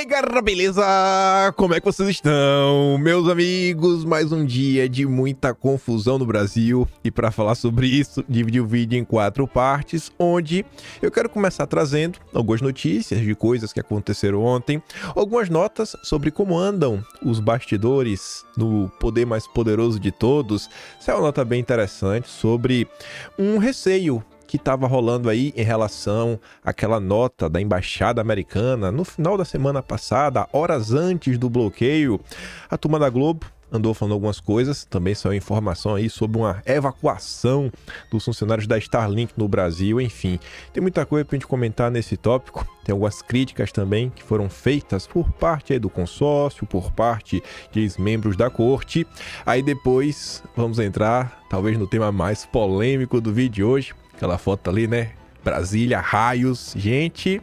aí, galera, beleza? Como é que vocês estão? Meus amigos, mais um dia de muita confusão no Brasil. E para falar sobre isso, dividi o vídeo em 4 partes, onde eu quero começar trazendo algumas notícias de coisas que aconteceram ontem, algumas notas sobre como andam os bastidores no poder mais poderoso de todos. Essa é uma nota bem interessante sobre um receio que estava rolando aí em relação àquela nota da embaixada americana no final da semana passada, horas antes do bloqueio. A turma da Globo andou falando algumas coisas, também saiu informação aí sobre uma evacuação dos funcionários da Starlink no Brasil, enfim. Tem muita coisa pra gente comentar nesse tópico, tem algumas críticas também que foram feitas por parte aí do consórcio, por parte de ex-membros da corte. Aí depois vamos entrar, talvez no tema mais polêmico do vídeo de hoje, aquela foto ali, né? Brasília, raios. Gente,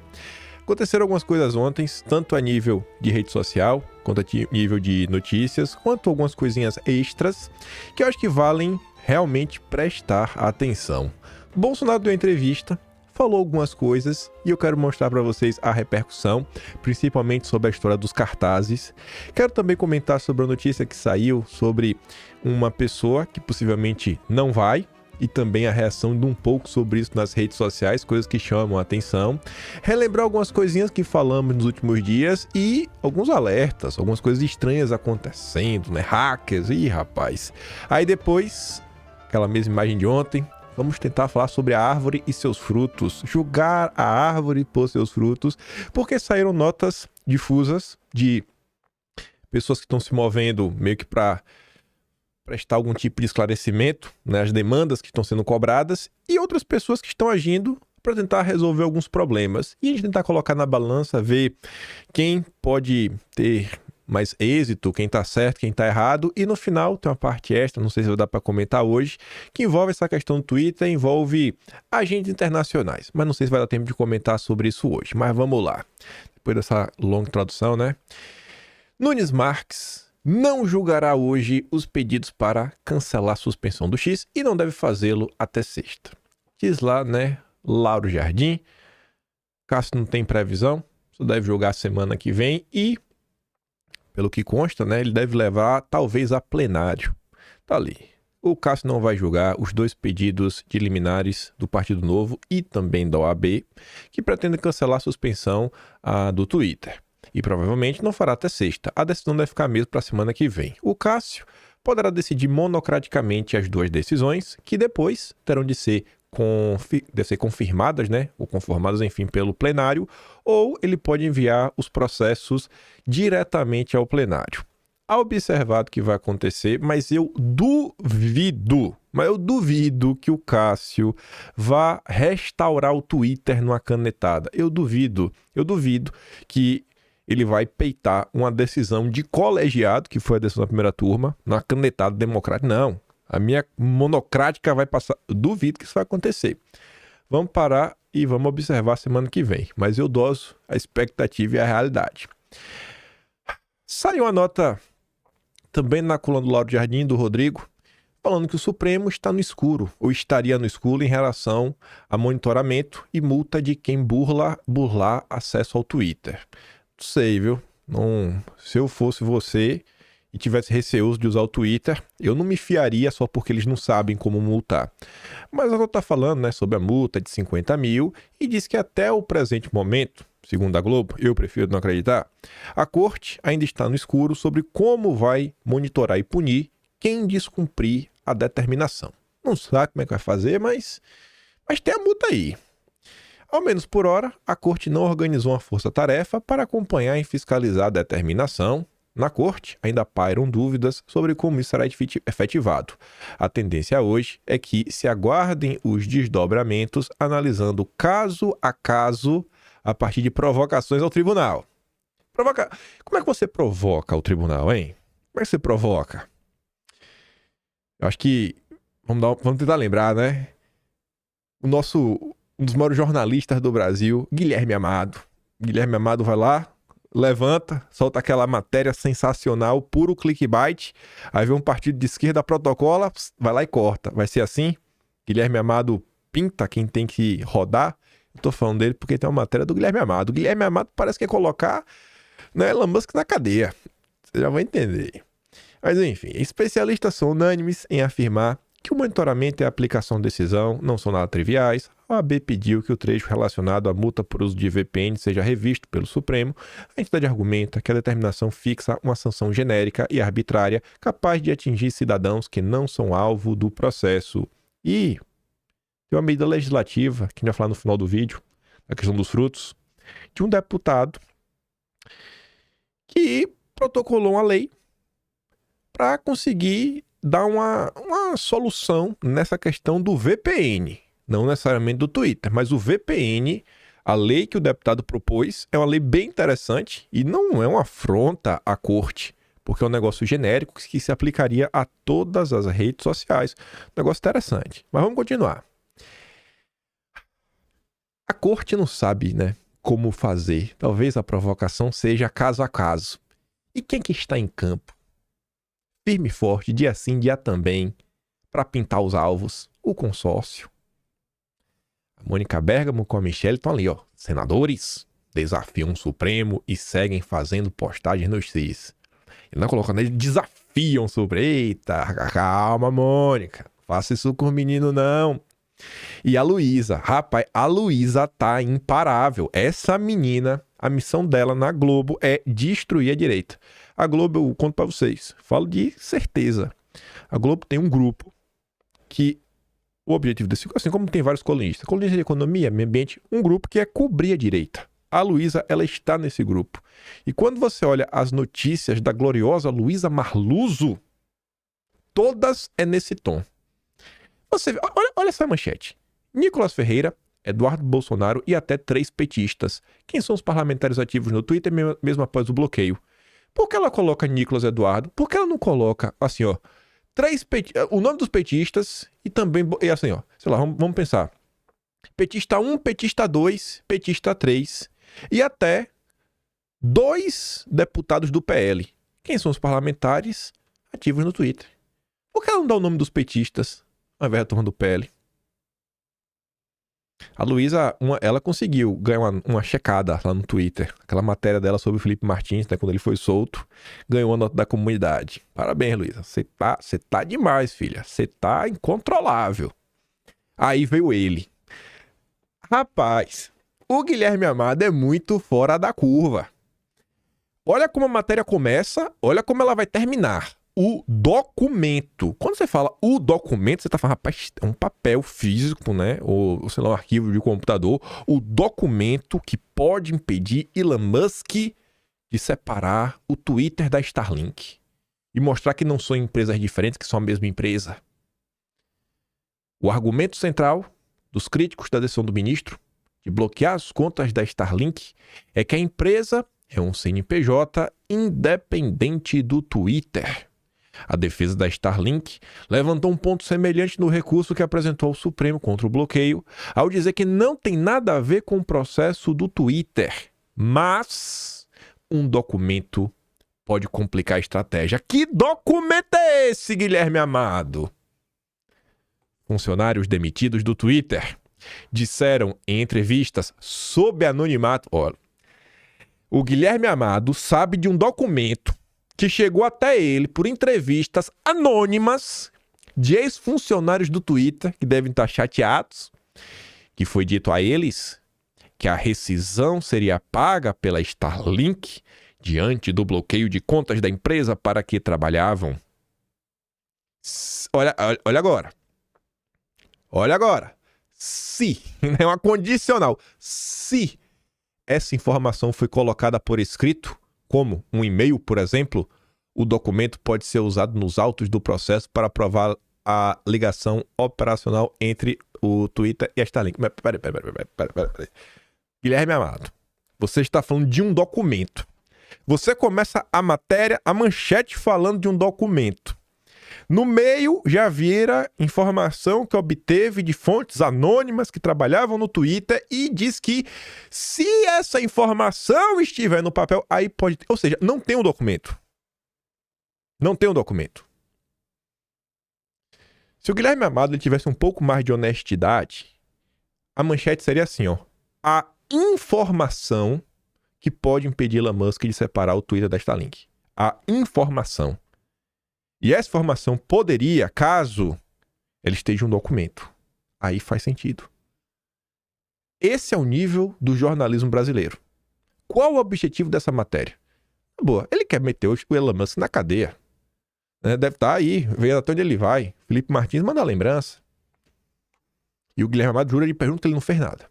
aconteceram algumas coisas ontem, tanto a nível de rede social, quanto a nível de notícias, quanto algumas coisinhas extras, que eu acho que valem realmente prestar atenção. Bolsonaro deu entrevista, falou algumas coisas, e eu quero mostrar para vocês a repercussão, principalmente sobre a história dos cartazes. Quero também comentar sobre a notícia que saiu sobre uma pessoa que possivelmente não vai, e também a reação de um pouco sobre isso nas redes sociais, coisas que chamam a atenção. Relembrar algumas coisinhas que falamos nos últimos dias e alguns alertas, algumas coisas estranhas acontecendo, né? Hackers, rapaz. Aí depois, aquela mesma imagem de ontem, vamos tentar falar sobre a árvore e seus frutos. Julgar a árvore por seus frutos, porque saíram notas difusas de pessoas que estão se movendo meio que para prestar algum tipo de esclarecimento, né, as demandas que estão sendo cobradas, e outras pessoas que estão agindo para tentar resolver alguns problemas. E a gente tentar colocar na balança, ver quem pode ter mais êxito, quem está certo, quem está errado. E no final tem uma parte extra, não sei se vai dar para comentar hoje, que envolve essa questão do Twitter, envolve agentes internacionais. Mas não sei se vai dar tempo de comentar sobre isso hoje. Mas vamos lá. Depois dessa longa introdução, né? Nunes Marques não julgará hoje os pedidos para cancelar a suspensão do X e não deve fazê-lo até sexta. Diz lá, né, Lauro Jardim. Cássio não tem previsão, só deve julgar semana que vem e, pelo que consta, né, ele deve levar talvez a plenário. Tá ali. O Cássio não vai julgar os 2 pedidos de liminares do Partido Novo e também da OAB, que pretendem cancelar a suspensão do Twitter. E provavelmente não fará até sexta. A decisão deve ficar mesmo para a semana que vem. O Cássio poderá decidir monocraticamente as 2 decisões, que depois terão de ser confirmadas, né? Ou conformadas, enfim, pelo plenário, ou ele pode enviar os processos diretamente ao plenário. Há observado que vai acontecer, mas eu duvido que o Cássio vá restaurar o Twitter numa canetada. Eu duvido que ele vai peitar uma decisão de colegiado, que foi a decisão da primeira turma, na canetada democrática. Não, a minha monocrática vai passar. Eu duvido que isso vai acontecer. Vamos parar e vamos observar semana que vem. Mas eu doso a expectativa e a realidade. Saiu uma nota também na coluna do Lauro Jardim, do Rodrigo, falando que o Supremo está no escuro, ou estaria no escuro em relação a monitoramento e multa de quem burlar acesso ao Twitter. Não sei, viu? Não, se eu fosse você e tivesse receoso de usar o Twitter, eu não me fiaria só porque eles não sabem como multar. Mas ela está falando, né, sobre a multa de 50 mil e diz que até o presente momento, segundo a Globo, eu prefiro não acreditar, a corte ainda está no escuro sobre como vai monitorar e punir quem descumprir a determinação. Não sabe como é que vai fazer, mas tem a multa aí. Ao menos por hora, a corte não organizou uma força-tarefa para acompanhar e fiscalizar a determinação. Na corte, ainda pairam dúvidas sobre como isso será efetivado. A tendência hoje é que se aguardem os desdobramentos, analisando caso a caso, a partir de provocações ao tribunal. Como é que você provoca o tribunal, hein? Como é que você provoca? Eu acho que vamos tentar lembrar, né? Um dos maiores jornalistas do Brasil, Guilherme Amado. Guilherme Amado vai lá, levanta, solta aquela matéria sensacional, puro clickbait. Aí vem um partido de esquerda, protocola, vai lá e corta. Vai ser assim? Guilherme Amado pinta quem tem que rodar. Eu tô falando dele porque tem uma matéria do Guilherme Amado. O Guilherme Amado parece que quer colocar Não é Elon Musk na cadeia. Você já vai entender. Mas enfim, especialistas são unânimes em afirmar que o monitoramento e a aplicação de decisão não são nada triviais. A OAB pediu que o trecho relacionado à multa por uso de VPN seja revisto pelo Supremo. A entidade argumenta que a determinação fixa uma sanção genérica e arbitrária capaz de atingir cidadãos que não são alvo do processo. E tem uma medida legislativa, que a gente vai falar no final do vídeo, a questão dos frutos, de um deputado que protocolou uma lei para conseguir dar uma solução nessa questão do VPN. Não necessariamente do Twitter, mas o VPN, a lei que o deputado propôs, é uma lei bem interessante e não é uma afronta à corte, porque é um negócio genérico que se aplicaria a todas as redes sociais. Negócio interessante. Mas vamos continuar. A corte não sabe, né, como fazer. Talvez a provocação seja caso a caso. E quem que está em campo? Firme e forte, dia sim, dia também, para pintar os alvos, o consórcio. A Mônica Bergamo com a Michelle estão ali, ó. Senadores desafiam o Supremo e seguem fazendo postagens nos CIS. Ele não colocando, eles desafiam o Supremo. Eita, calma, Mônica. Faça isso com o menino, não. E a Luísa, rapaz, a Luísa tá imparável. Essa menina, a missão dela na Globo é destruir a direita. A Globo, eu conto pra vocês, falo de certeza. A Globo tem um grupo que o objetivo desse, assim como tem vários colunistas de economia, meio ambiente, um grupo que é cobrir a direita. A Luísa, ela está nesse grupo. E quando você olha as notícias da gloriosa Luísa Marluso, todas é nesse tom. Você vê, olha essa manchete. Nicolas Ferreira, Eduardo Bolsonaro e até 3 petistas. Quem são os parlamentares ativos no Twitter mesmo após o bloqueio? Por que ela coloca Nicolas Eduardo? Por que ela não coloca, assim, ó, o nome dos petistas e também, e assim, ó, sei lá, vamos pensar. Petista 1, petista 2, petista 3 e até 2 deputados do PL. Quem são os parlamentares ativos no Twitter? Por que ela não dá o nome dos petistas ao invés da turma do PL? A Luísa, ela conseguiu ganhar uma checada lá no Twitter. Aquela matéria dela sobre o Felipe Martins, né, quando ele foi solto, ganhou a nota da comunidade. Parabéns, Luísa. Você tá demais, filha. Você tá incontrolável. Aí veio ele. Rapaz, o Guilherme Amado é muito fora da curva. Olha como a matéria começa, olha como ela vai terminar. O documento. Quando você fala o documento, você tá falando, rapaz, é um papel físico, né? Ou sei lá, um arquivo de computador. O documento que pode impedir Elon Musk de separar o Twitter da Starlink. E mostrar que não são empresas diferentes, que são a mesma empresa. O argumento central dos críticos da decisão do ministro de bloquear as contas da Starlink é que a empresa é um CNPJ independente do Twitter. A defesa da Starlink levantou um ponto semelhante no recurso que apresentou ao Supremo contra o bloqueio, ao dizer que não tem nada a ver com o processo do Twitter, mas um documento pode complicar a estratégia. Que documento é esse, Guilherme Amado? Funcionários demitidos do Twitter disseram em entrevistas sob anonimato, olha, o Guilherme Amado sabe de um documento que chegou até ele por entrevistas anônimas de ex-funcionários do Twitter, que devem estar chateados, que foi dito a eles que a rescisão seria paga pela Starlink diante do bloqueio de contas da empresa para que trabalhavam. Olha agora. Olha agora. Se, é uma condicional, se essa informação foi colocada por escrito, como um e-mail, por exemplo, o documento pode ser usado nos autos do processo para provar a ligação operacional entre o Twitter e a Starlink. Mas peraí. Guilherme Amado, você está falando de um documento. Você começa a matéria, a manchete falando de um documento. No meio, já vira informação que obteve de fontes anônimas que trabalhavam no Twitter e diz que se essa informação estiver no papel, aí pode... Ou seja, não tem um documento. Não tem um documento. Se o Guilherme Amado ele tivesse um pouco mais de honestidade, a manchete seria assim, ó. A informação que pode impedir Elon Musk de separar o Twitter da Starlink? A informação. E essa informação poderia, caso ele esteja em um documento. Aí faz sentido. Esse é o nível do jornalismo brasileiro. Qual o objetivo dessa matéria? Boa, ele quer meter o Elon Musk na cadeia. Deve estar aí, vendo até onde ele vai. Felipe Martins manda a lembrança. E o Guilherme Amado jura de pergunta que ele não fez nada.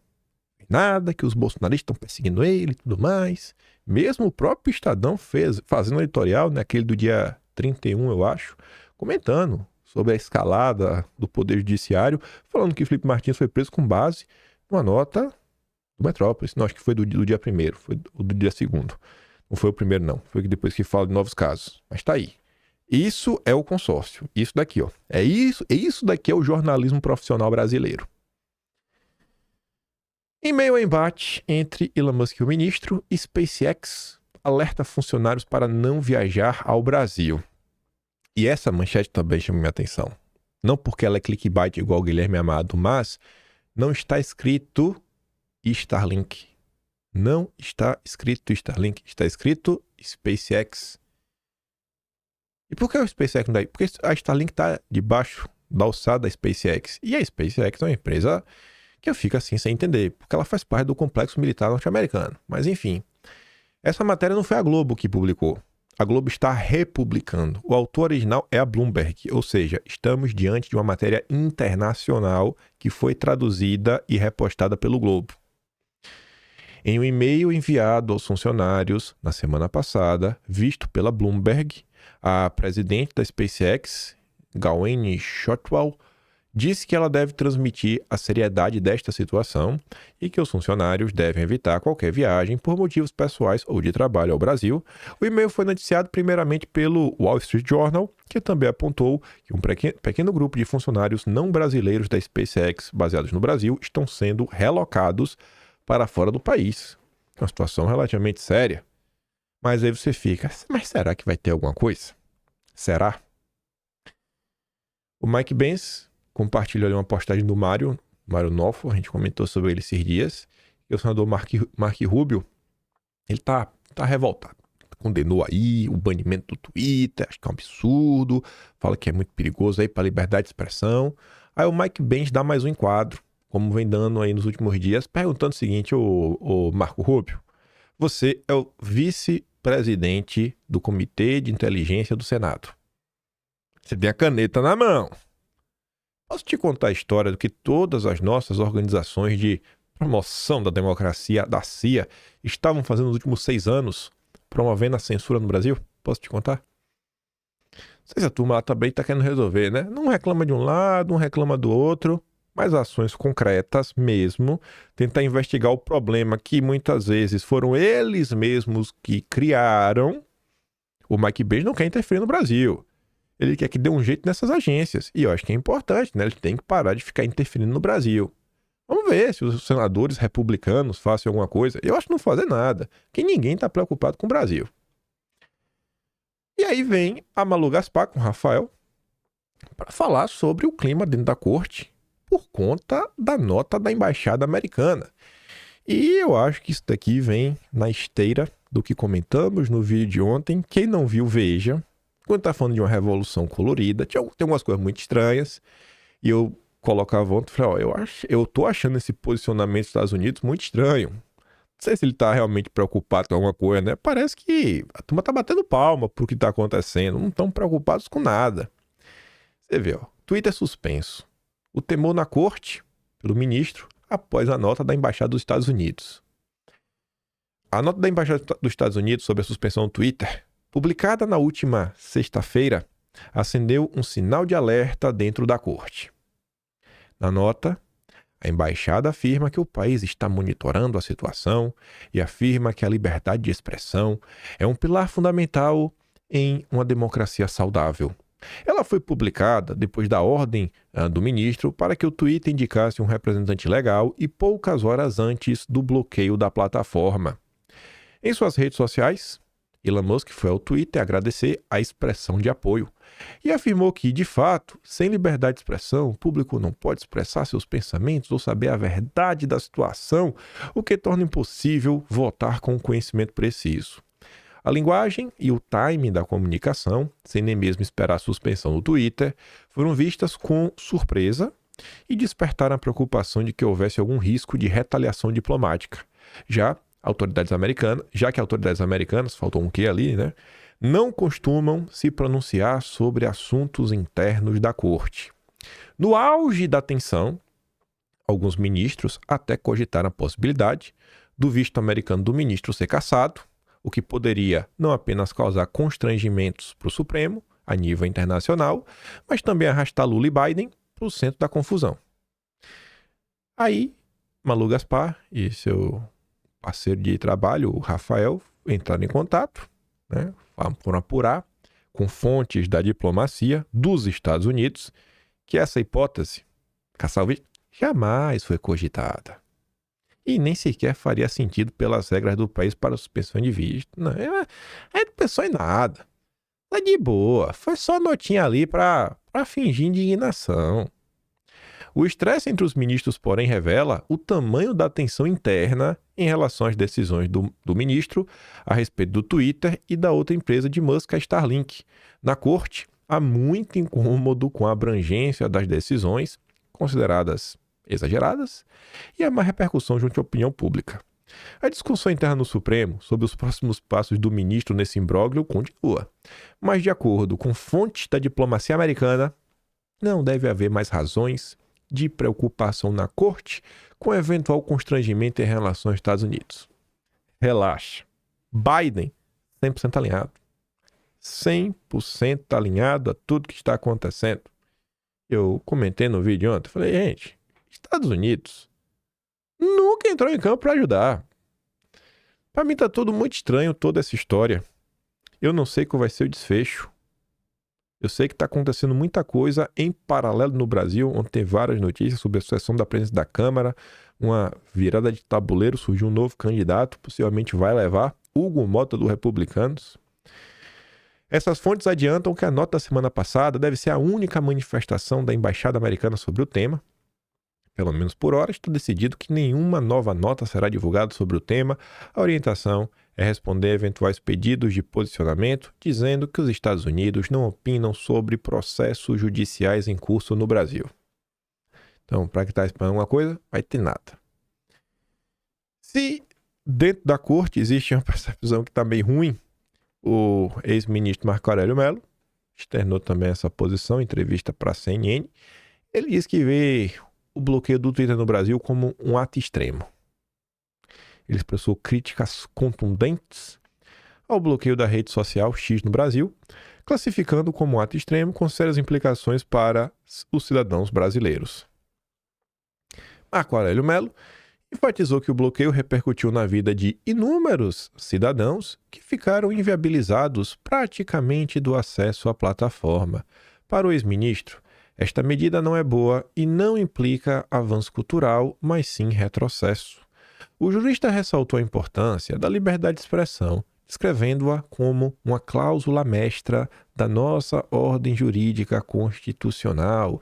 Nada, que os bolsonaristas estão perseguindo ele e tudo mais. Mesmo o próprio Estadão fazendo um editorial, naquele do dia 31, eu acho, comentando sobre a escalada do Poder Judiciário, falando que Felipe Martins foi preso com base numa nota do Metrópolis. Não, acho que foi do dia 1º, foi do dia 2º. Não foi o primeiro, não. Foi depois que fala de novos casos. Mas tá aí. Isso é o consórcio. Isso daqui, ó. Isso daqui é o jornalismo profissional brasileiro. Em meio ao embate entre Elon Musk e o ministro, SpaceX alerta funcionários para não viajar ao Brasil. E essa manchete também chama minha atenção. Não porque ela é clickbait igual o Guilherme Amado, mas não está escrito Starlink. Não está escrito Starlink, está escrito SpaceX. E por que o SpaceX não dá? Porque a Starlink está debaixo da alçada da SpaceX. E a SpaceX é uma empresa que eu fico assim sem entender, porque ela faz parte do complexo militar norte-americano. Mas enfim, essa matéria não foi a Globo que publicou. A Globo está republicando. O autor original é a Bloomberg, ou seja, estamos diante de uma matéria internacional que foi traduzida e repostada pelo Globo. Em um e-mail enviado aos funcionários na semana passada, visto pela Bloomberg, a presidente da SpaceX, Gwynne Shotwell, disse que ela deve transmitir a seriedade desta situação e que os funcionários devem evitar qualquer viagem por motivos pessoais ou de trabalho ao Brasil. O e-mail foi noticiado primeiramente pelo Wall Street Journal, que também apontou que um pequeno grupo de funcionários não brasileiros da SpaceX baseados no Brasil estão sendo relocados para fora do país. Uma situação relativamente séria. Mas aí você fica, mas será que vai ter alguma coisa? Será? O Mike Pence compartilhou ali uma postagem do Mário Nofo, a gente comentou sobre ele esses dias. E o senador Mark Rubio, ele tá revoltado. Condenou aí o banimento do Twitter, acho que é um absurdo, fala que é muito perigoso aí para a liberdade de expressão. Aí o Mike Pence dá mais um enquadro, como vem dando aí nos últimos dias, perguntando o seguinte, ô Marco Rubio, você é o vice-presidente do Comitê de Inteligência do Senado. Você tem a caneta na mão. Posso te contar a história do que todas as nossas organizações de promoção da democracia, da CIA, estavam fazendo nos últimos 6 anos, promovendo a censura no Brasil? Posso te contar? Não sei se a turma lá também está querendo resolver, né? Não reclama de um lado, não reclama do outro, mas ações concretas mesmo, tentar investigar o problema que muitas vezes foram eles mesmos que criaram. O Mike Pence não quer interferir no Brasil. Ele quer que dê um jeito nessas agências. E eu acho que é importante, né? Eles têm que parar de ficar interferindo no Brasil. Vamos ver se os senadores republicanos façam alguma coisa. Eu acho que não fazer nada, que ninguém está preocupado com o Brasil. E aí vem a Malu Gaspar com o Rafael para falar sobre o clima dentro da corte por conta da nota da embaixada americana. E eu acho que isso daqui vem na esteira do que comentamos no vídeo de ontem. Quem não viu, veja. Quando tá falando de uma revolução colorida, tem algumas coisas muito estranhas. E eu colocava ontem e falei, eu tô achando esse posicionamento dos Estados Unidos muito estranho. Não sei se ele tá realmente preocupado com alguma coisa, né? Parece que a turma tá batendo palma pro que tá acontecendo. Não estão preocupados com nada. Você vê, ó. Twitter suspenso. O temor na corte, pelo ministro, após a nota da Embaixada dos Estados Unidos. A nota da Embaixada dos Estados Unidos sobre a suspensão do Twitter, publicada na última sexta-feira, acendeu um sinal de alerta dentro da corte. Na nota, a embaixada afirma que o país está monitorando a situação e afirma que a liberdade de expressão é um pilar fundamental em uma democracia saudável. Ela foi publicada depois da ordem do ministro para que o Twitter indicasse um representante legal e poucas horas antes do bloqueio da plataforma. Em suas redes sociais, Elon Musk foi ao Twitter agradecer a expressão de apoio e afirmou que, de fato, sem liberdade de expressão, o público não pode expressar seus pensamentos ou saber a verdade da situação, o que torna impossível votar com o conhecimento preciso. A linguagem e o timing da comunicação, sem nem mesmo esperar a suspensão do Twitter, foram vistas com surpresa e despertaram a preocupação de que houvesse algum risco de retaliação diplomática. Já que autoridades americanas, faltou um quê ali, né? Não costumam se pronunciar sobre assuntos internos da corte. No auge da tensão, alguns ministros até cogitaram a possibilidade do visto americano do ministro ser cassado, o que poderia não apenas causar constrangimentos para o Supremo, a nível internacional, mas também arrastar Lula e Biden para o centro da confusão. Aí, Malu Gaspar e seu parceiro de trabalho, o Rafael, entraram em contato, né, foram apurar com fontes da diplomacia dos Estados Unidos que essa hipótese, caçar o visto, jamais foi cogitada. E nem sequer faria sentido pelas regras do país para a suspensão de visto. Não, não pensou em nada. Tá de boa. Foi só notinha ali para fingir indignação. O estresse entre os ministros, porém, revela o tamanho da tensão interna em relação às decisões do ministro a respeito do Twitter e da outra empresa de Musk, a Starlink. Na corte, há muito incômodo com a abrangência das decisões, consideradas exageradas, e a má repercussão junto à opinião pública. A discussão interna no Supremo sobre os próximos passos do ministro nesse imbróglio continua, mas de acordo com fontes da diplomacia americana, não deve haver mais razões de preocupação na corte com eventual constrangimento em relação aos Estados Unidos. Relaxa. Biden, 100% alinhado. 100% alinhado a tudo que está acontecendo. Eu comentei no vídeo ontem, falei, gente, Estados Unidos nunca entrou em campo para ajudar. Para mim tá tudo muito estranho, toda essa história. Eu não sei qual vai ser o desfecho. Eu sei que está acontecendo muita coisa em paralelo no Brasil, onde tem várias notícias sobre a sucessão da presidência da Câmara, uma virada de tabuleiro, surgiu um novo candidato, possivelmente vai levar Hugo Mota do Republicanos. Essas fontes adiantam que a nota da semana passada deve ser a única manifestação da Embaixada Americana sobre o tema. Pelo menos por hora, está decidido que nenhuma nova nota será divulgada sobre o tema. A orientação é responder a eventuais pedidos de posicionamento, dizendo que os Estados Unidos não opinam sobre processos judiciais em curso no Brasil. Então, para que está esperando alguma coisa, vai ter nada. Se dentro da corte existe uma percepção que está meio ruim, o ex-ministro Marco Aurélio Mello externou também essa posição em entrevista para a CNN. Ele disse que vê o bloqueio do Twitter no Brasil como um ato extremo. Ele expressou críticas contundentes ao bloqueio da rede social X no Brasil, classificando como um ato extremo com sérias implicações para os cidadãos brasileiros. Marco Aurélio Mello enfatizou que o bloqueio repercutiu na vida de inúmeros cidadãos que ficaram inviabilizados praticamente do acesso à plataforma. Para o ex-ministro, esta medida não é boa e não implica avanço cultural, mas sim retrocesso. O jurista ressaltou a importância da liberdade de expressão, descrevendo-a como uma cláusula mestra da nossa ordem jurídica constitucional.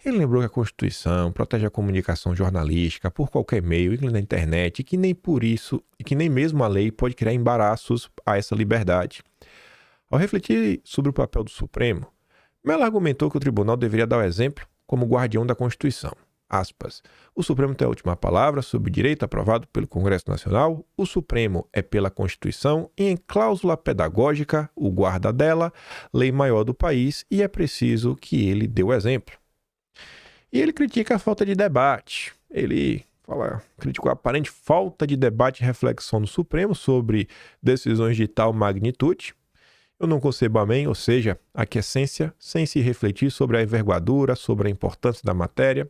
Ele lembrou que a Constituição protege a comunicação jornalística por qualquer meio, incluindo a internet, e que nem por isso, e que nem mesmo a lei pode criar embaraços a essa liberdade. Ao refletir sobre o papel do Supremo, Mello argumentou que o tribunal deveria dar o exemplo como guardião da Constituição. Aspas, o Supremo tem a última palavra sobre o direito aprovado pelo Congresso Nacional. O Supremo é pela Constituição e, em cláusula pedagógica, o guarda dela, lei maior do país, e é preciso que ele dê o exemplo. E ele critica a falta de debate. Ele criticou a aparente falta de debate e reflexão no Supremo sobre decisões de tal magnitude. Eu não concebo amém, ou seja, a aquiescência, sem se refletir sobre a envergadura, sobre a importância da matéria.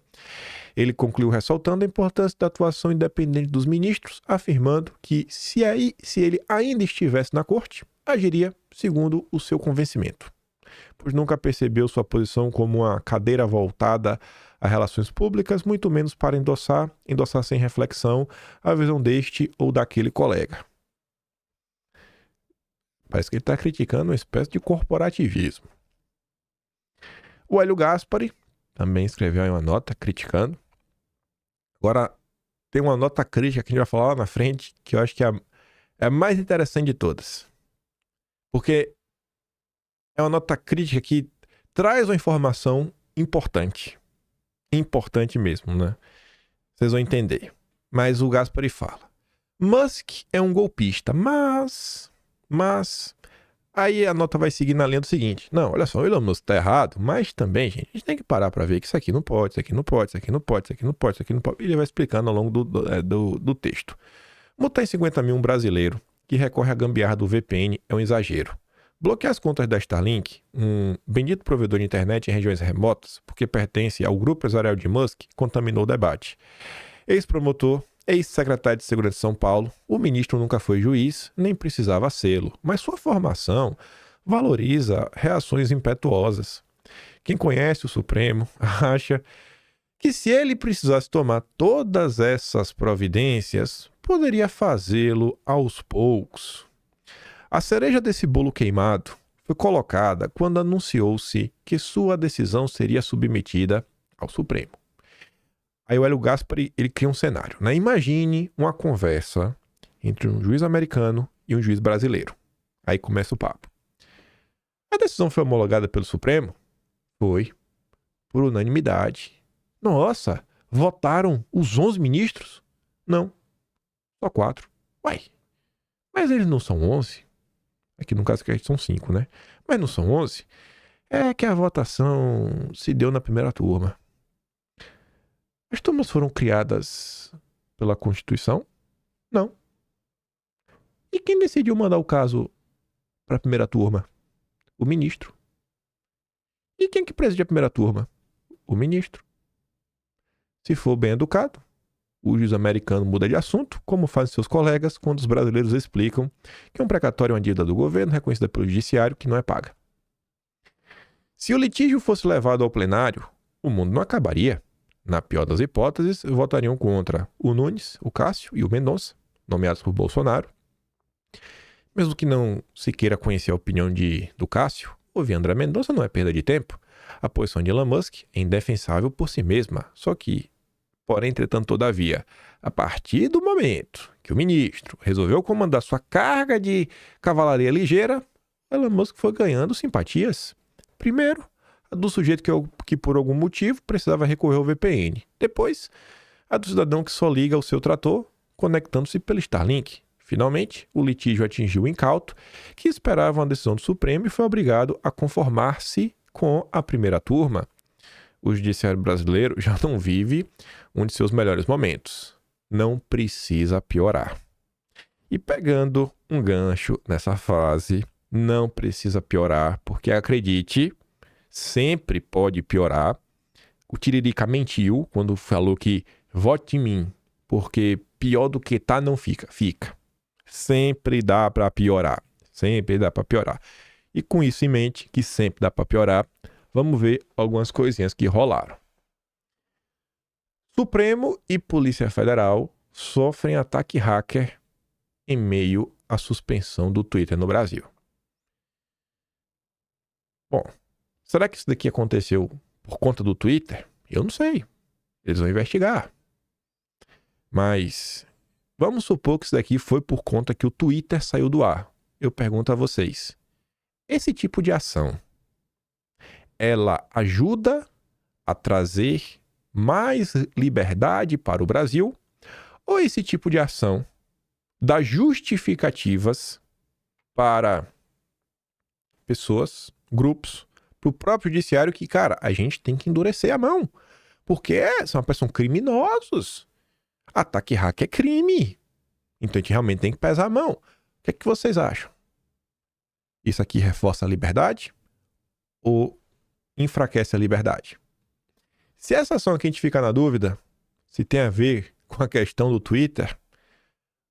Ele concluiu ressaltando a importância da atuação independente dos ministros, afirmando que, se ele ainda estivesse na corte, agiria segundo o seu convencimento, pois nunca percebeu sua posição como uma cadeira voltada a relações públicas, muito menos para endossar sem reflexão a visão deste ou daquele colega. Parece que ele está criticando uma espécie de corporativismo. O Hélio Gaspari também escreveu aí uma nota criticando. Agora, tem uma nota crítica que a gente vai falar lá na frente, que eu acho que é a mais interessante de todas. Porque é uma nota crítica que traz uma informação importante. Importante mesmo, né? Vocês vão entender. Mas o Gaspari fala: Musk é um golpista, mas... Aí a nota vai seguir na linha do seguinte: não, olha só, o Elon Musk tá errado, mas também, gente, a gente tem que parar pra ver que isso aqui não pode, isso aqui não pode, isso aqui não pode, isso aqui não pode, isso aqui não pode. E ele vai explicando ao longo do texto. Multar em 50 mil um brasileiro que recorre à gambiarra do VPN é um exagero. Bloquear as contas da Starlink, um bendito provedor de internet em regiões remotas, porque pertence ao grupo empresarial de Musk, contaminou o debate. Ex-promotor, ex-secretário de Segurança de São Paulo, o ministro nunca foi juiz, nem precisava sê-lo, mas sua formação valoriza reações impetuosas. Quem conhece o Supremo acha que se ele precisasse tomar todas essas providências, poderia fazê-lo aos poucos. A cereja desse bolo queimado foi colocada quando anunciou-se que sua decisão seria submetida ao Supremo. Aí o Hélio Gaspari, ele cria um cenário, né? Imagine uma conversa entre um juiz americano e um juiz brasileiro. Aí começa o papo. A decisão foi homologada pelo Supremo? Foi. Por unanimidade. Nossa, votaram os 11 ministros? Não. Só 4. Uai, mas eles não são 11? Aqui no caso que são 5, né? Mas não são 11? É que a votação se deu na primeira turma. As turmas foram criadas pela Constituição? Não. E quem decidiu mandar o caso para a primeira turma? O ministro. E quem que preside a primeira turma? O ministro. Se for bem educado, o juiz americano muda de assunto, como fazem seus colegas quando os brasileiros explicam que um precatório é uma dívida do governo reconhecida pelo judiciário que não é paga. Se o litígio fosse levado ao plenário, o mundo não acabaria. Na pior das hipóteses, votariam contra o Nunes, o Cássio e o Mendonça, nomeados por Bolsonaro. Mesmo que não se queira conhecer a opinião do Cássio, ouvir André Mendonça não é perda de tempo. A posição de Elon Musk é indefensável por si mesma, só que, porém, entretanto, todavia, a partir do momento que o ministro resolveu comandar sua carga de cavalaria ligeira, Elon Musk foi ganhando simpatias. Primeiro, a do sujeito que por algum motivo precisava recorrer ao VPN. Depois, a do cidadão que só liga o seu trator conectando-se pelo Starlink. Finalmente, o litígio atingiu o incauto, que esperava uma decisão do Supremo e foi obrigado a conformar-se com a primeira turma. O judiciário brasileiro já não vive um de seus melhores momentos. Não precisa piorar. E pegando um gancho nessa fase, não precisa piorar, porque acredite, sempre pode piorar. O Tiririca mentiu quando falou que vote em mim, porque pior do que tá não fica. Fica. Sempre dá para piorar. Sempre dá para piorar. E com isso em mente, que sempre dá para piorar, vamos ver algumas coisinhas que rolaram. Supremo e Polícia Federal sofrem ataque hacker em meio à suspensão do Twitter no Brasil. Bom, será que isso daqui aconteceu por conta do Twitter? Eu não sei. Eles vão investigar. Mas vamos supor que isso daqui foi por conta que o Twitter saiu do ar. Eu pergunto a vocês. Esse tipo de ação, ela ajuda a trazer mais liberdade para o Brasil? Ou esse tipo de ação dá justificativas para pessoas, grupos, para o próprio judiciário que, cara, a gente tem que endurecer a mão. Porque são criminosos. Ataque hacker é crime. Então a gente realmente tem que pesar a mão. O que é que vocês acham? Isso aqui reforça a liberdade? Ou enfraquece a liberdade? Se essa ação aqui a gente fica na dúvida, se tem a ver com a questão do Twitter,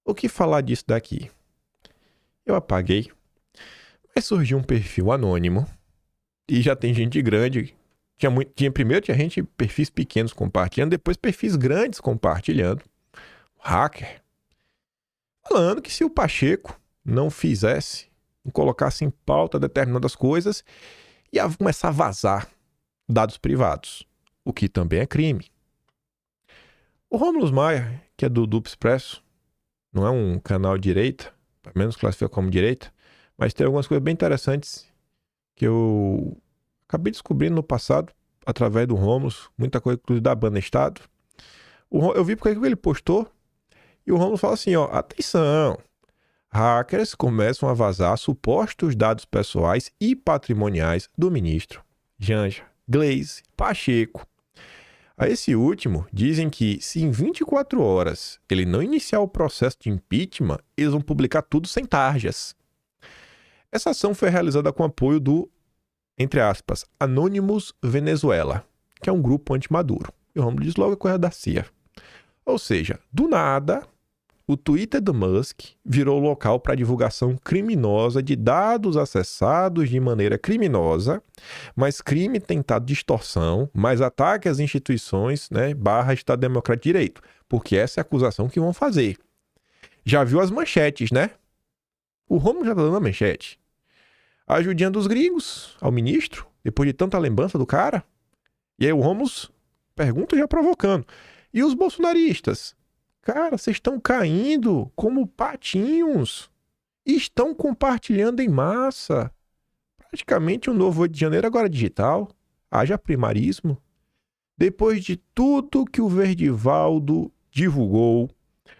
o que falar disso daqui? Eu apaguei, mas surgiu um perfil anônimo e já tem gente grande. Primeiro tinha gente, perfis pequenos compartilhando, depois perfis grandes compartilhando. Hacker. Falando que se o Pacheco não fizesse colocasse em pauta determinadas coisas e ia começar a vazar dados privados, o que também é crime. O Rômulo Maia, que é do Duplo Expresso, não é um canal de direita, pelo menos classifica como direita, mas tem algumas coisas bem interessantes que eu acabei descobrindo no passado, através do Rômulo, muita coisa inclusive da banda Estado. Eu vi porque ele postou, e o Rômulo fala assim, ó, atenção, hackers começam a vazar supostos dados pessoais e patrimoniais do ministro Janja, Gleisi, Pacheco. A esse último, dizem que se em 24 horas ele não iniciar o processo de impeachment, eles vão publicar tudo sem tarjas. Essa ação foi realizada com apoio do, entre aspas, Anonymous Venezuela, que é um grupo anti-Maduro. E o Rômulo diz logo a coisa da CIA. Ou seja, do nada, o Twitter do Musk virou local para divulgação criminosa de dados acessados de maneira criminosa, mais crime tentado de extorsão, mais ataque às instituições, né, / Estado Democrático de Direito, porque essa é a acusação que vão fazer. Já viu as manchetes, né? O Rômulo já tá dando a manchete. A ajudinha dos gringos ao ministro, depois de tanta lembrança do cara. E aí o Rômulo pergunta já provocando. E os bolsonaristas? Cara, vocês estão caindo como patinhos. E estão compartilhando em massa. Praticamente um novo 8 de janeiro agora digital. Haja primarismo. Depois de tudo que o Verdivaldo divulgou,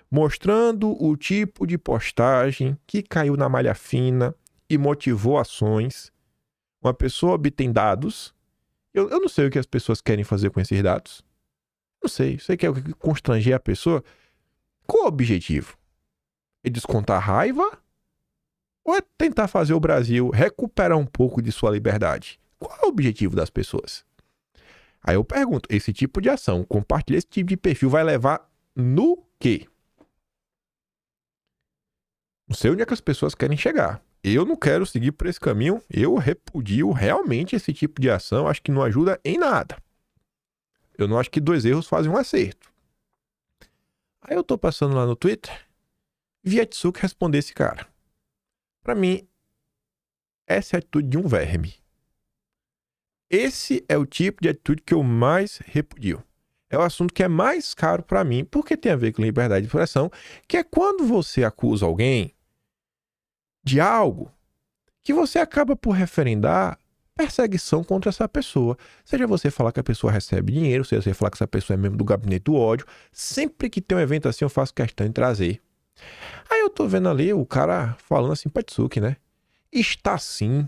mostrando o tipo de postagem que caiu na malha fina e motivou ações, uma pessoa obtém dados. Eu não sei o que as pessoas querem fazer com esses dados. Não sei. Você quer constranger a pessoa? Qual o objetivo? É descontar raiva? Ou é tentar fazer o Brasil recuperar um pouco de sua liberdade? Qual é o objetivo das pessoas? Aí eu pergunto, esse tipo de ação, compartilhar esse tipo de perfil vai levar no quê? Não sei onde é que as pessoas querem chegar. Eu não quero seguir por esse caminho. Eu repudio realmente esse tipo de ação. Acho que não ajuda em nada. Eu não acho que 2 erros fazem um acerto. Aí eu tô passando lá no Twitter, vi a Tsuki responder esse cara. Pra mim, essa é a atitude de um verme. Esse é o tipo de atitude que eu mais repudio. É o assunto que é mais caro pra mim, porque tem a ver com liberdade de expressão, que é quando você acusa alguém de algo que você acaba por referendar perseguição contra essa pessoa. Seja você falar que a pessoa recebe dinheiro, seja você falar que essa pessoa é membro do gabinete do ódio. Sempre que tem um evento assim, eu faço questão de trazer. Aí eu tô vendo ali o cara falando assim pra Tsuki, né? Está sim.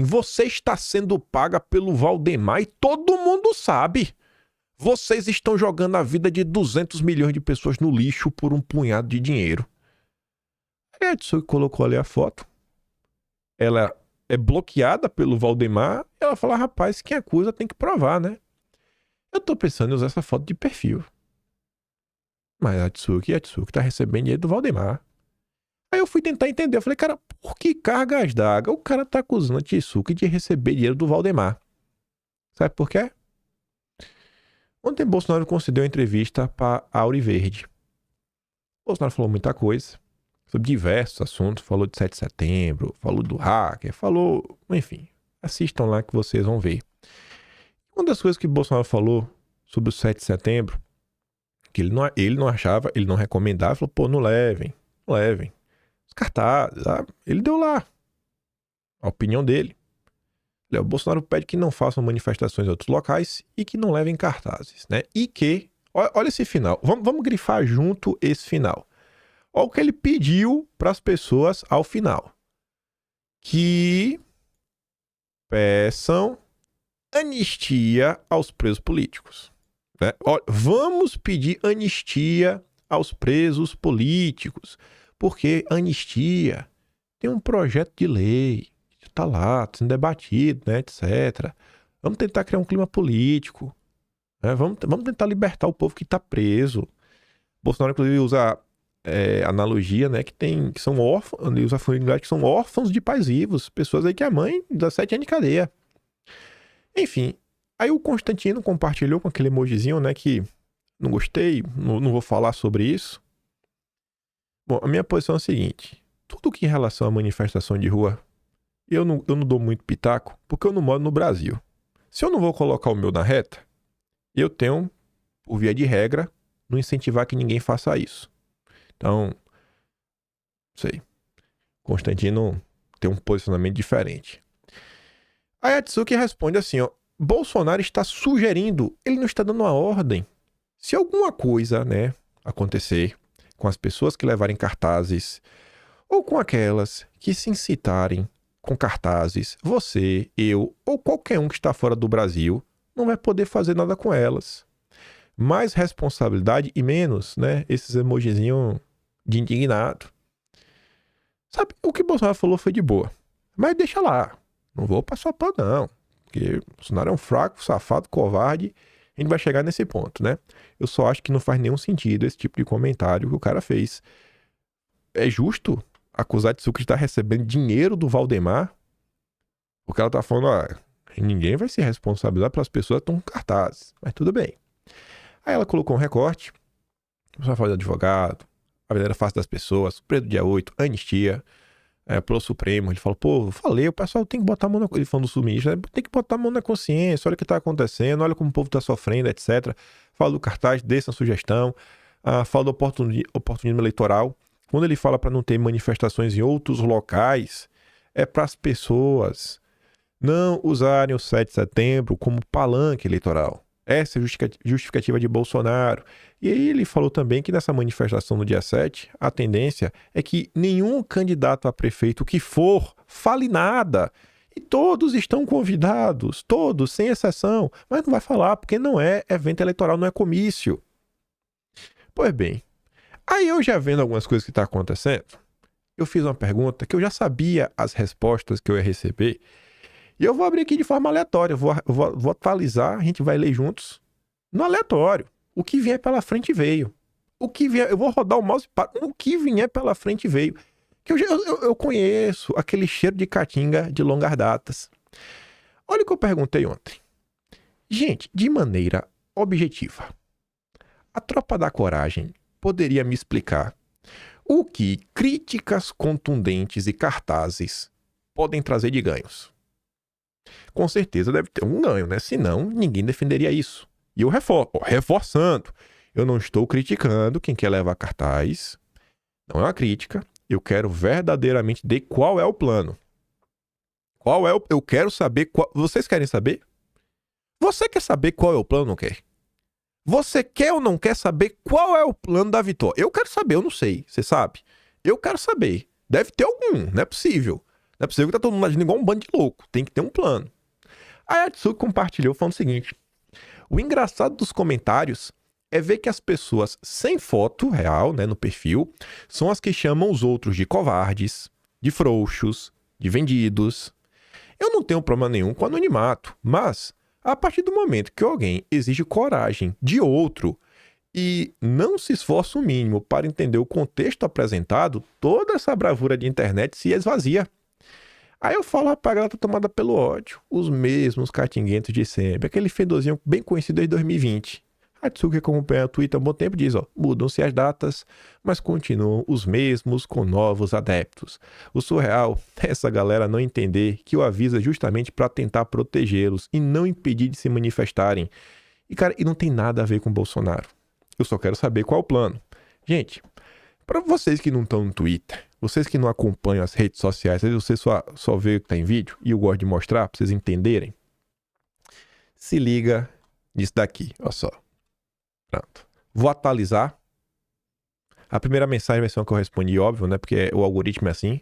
Você está sendo paga pelo Valdemar e todo mundo sabe. Vocês estão jogando a vida de 200 milhões de pessoas no lixo por um punhado de dinheiro. Aí a Tsuki colocou ali a foto. Ela é bloqueada pelo Valdemar. Ela fala, rapaz, quem acusa tem que provar, né? Eu tô pensando em usar essa foto de perfil. Mas a Tsuki tá recebendo dinheiro do Valdemar. Aí eu fui tentar entender. Eu falei, cara, por que cargas d'água o cara tá acusando a Tsuki de receber dinheiro do Valdemar? Sabe por quê? Ontem Bolsonaro concedeu uma entrevista para Auri Verde. Bolsonaro falou muita coisa sobre diversos assuntos. Falou de 7 de setembro, falou do hacker, falou... Enfim, assistam lá que vocês vão ver. Uma das coisas que Bolsonaro falou sobre o 7 de setembro, que ele não achava, ele não recomendava, falou, pô, não levem. Os cartazes, sabe? Ele deu lá a opinião dele. O Bolsonaro pede que não façam manifestações em outros locais e que não levem cartazes, né? E que, olha esse final, vamos grifar junto esse final. Olha o que ele pediu para as pessoas ao final. Que peçam anistia aos presos políticos. Né? Olha, vamos pedir anistia aos presos políticos, porque anistia tem um projeto de lei que está lá, sendo debatido, né, etc. Vamos tentar criar um clima político, né? Vamos tentar libertar o povo que está preso. Bolsonaro, inclusive, usa analogia, né, que são órfãos, ele usa que são órfãos de pais vivos, pessoas aí que a mãe dá 7 anos de cadeia. Enfim, aí o Constantino compartilhou com aquele emojizinho, né, que não gostei, não vou falar sobre isso. Bom, a minha posição é a seguinte, tudo que em relação à manifestação de rua, eu não dou muito pitaco, porque eu não moro no Brasil. Se eu não vou colocar o meu na reta, eu tenho, por via de regra, não incentivar que ninguém faça isso. Então, não sei. Constantino tem um posicionamento diferente. Aí a Tsuki responde assim, ó. Bolsonaro está sugerindo, ele não está dando uma ordem. Se alguma coisa, né, acontecer com as pessoas que levarem cartazes ou com aquelas que se incitarem com cartazes, você, eu ou qualquer um que está fora do Brasil não vai poder fazer nada com elas. Mais responsabilidade e menos, né, esses emojizinhos de indignado. Sabe, o que Bolsonaro falou foi de boa. Mas deixa lá. Não vou passar pano, não. Porque Bolsonaro é um fraco, safado, covarde. A gente vai chegar nesse ponto, né? Eu só acho que não faz nenhum sentido esse tipo de comentário que o cara fez. É justo acusar de estar recebendo dinheiro do Valdemar? Porque ela tá falando, ninguém vai se responsabilizar pelas pessoas que estão com cartazes. Mas tudo bem. Aí ela colocou um recorte. Só falar de advogado, a maneira fácil das pessoas, preso dia 8, anistia. Pelo Supremo, ele falou, o pessoal tem que botar a mão na... Ele falando do sul-ministro, tem que botar a mão na consciência, olha o que tá acontecendo, olha como o povo tá sofrendo, etc. Fala do cartaz, deixa a sugestão, fala do oportunismo eleitoral. Quando ele fala para não ter manifestações em outros locais, é para as pessoas não usarem o 7 de setembro como palanque eleitoral. Essa é a justificativa de Bolsonaro. E aí ele falou também que nessa manifestação no dia 7, a tendência é que nenhum candidato a prefeito que for fale nada. E todos estão convidados, todos, sem exceção. Mas não vai falar, porque não é evento eleitoral, não é comício. Pois bem, aí eu já vendo algumas coisas que estão acontecendo, eu fiz uma pergunta que eu já sabia as respostas que eu ia receber. E eu vou abrir aqui de forma aleatória, vou atualizar, a gente vai ler juntos, no aleatório. O que vier pela frente veio. O que vier, eu vou rodar o mouse para o que vier pela frente veio. Que eu conheço aquele cheiro de caatinga de longas datas. Olha o que eu perguntei ontem. Gente, de maneira objetiva, a Tropa da Coragem poderia me explicar o que críticas contundentes e cartazes podem trazer de ganhos? Com certeza deve ter um ganho, né? Senão, ninguém defenderia isso. E eu reforçando, eu não estou criticando quem quer levar cartaz. Não é uma crítica. Eu quero verdadeiramente de qual é o plano. Eu quero saber qual... Vocês querem saber? Você quer saber qual é o plano ou não quer? Você quer ou não quer saber qual é o plano da vitória? Eu quero saber, eu não sei. Você sabe? Eu quero saber. Deve ter algum, não é possível. Não é possível que tá todo mundo agindo igual um bando de louco. Tem que ter um plano. Aí a Tsuki compartilhou falando o seguinte. O engraçado dos comentários é ver que as pessoas sem foto real, né, no perfil, são as que chamam os outros de covardes, de frouxos, de vendidos. Eu não tenho problema nenhum com anonimato, mas a partir do momento que alguém exige coragem de outro e não se esforça o mínimo para entender o contexto apresentado, toda essa bravura de internet se esvazia. Aí eu falo, rapaz, ela tá tomada pelo ódio. Os mesmos catinguentos de sempre. Aquele fedorzinho bem conhecido desde 2020. A Tsuki, que acompanha o Twitter há um bom tempo, diz, mudam-se as datas, mas continuam os mesmos com novos adeptos. O surreal é essa galera não entender que o aviso é justamente para tentar protegê-los e não impedir de se manifestarem. E, cara, e não tem nada a ver com o Bolsonaro. Eu só quero saber qual é o plano. Gente, para vocês que não estão no Twitter, vocês que não acompanham as redes sociais, às vezes você só vê o que está em vídeo, e eu gosto de mostrar para vocês entenderem. Se liga nisso daqui, olha só. Pronto. Vou atualizar. A primeira mensagem vai ser uma que eu respondi, óbvio, né? Porque o algoritmo é assim.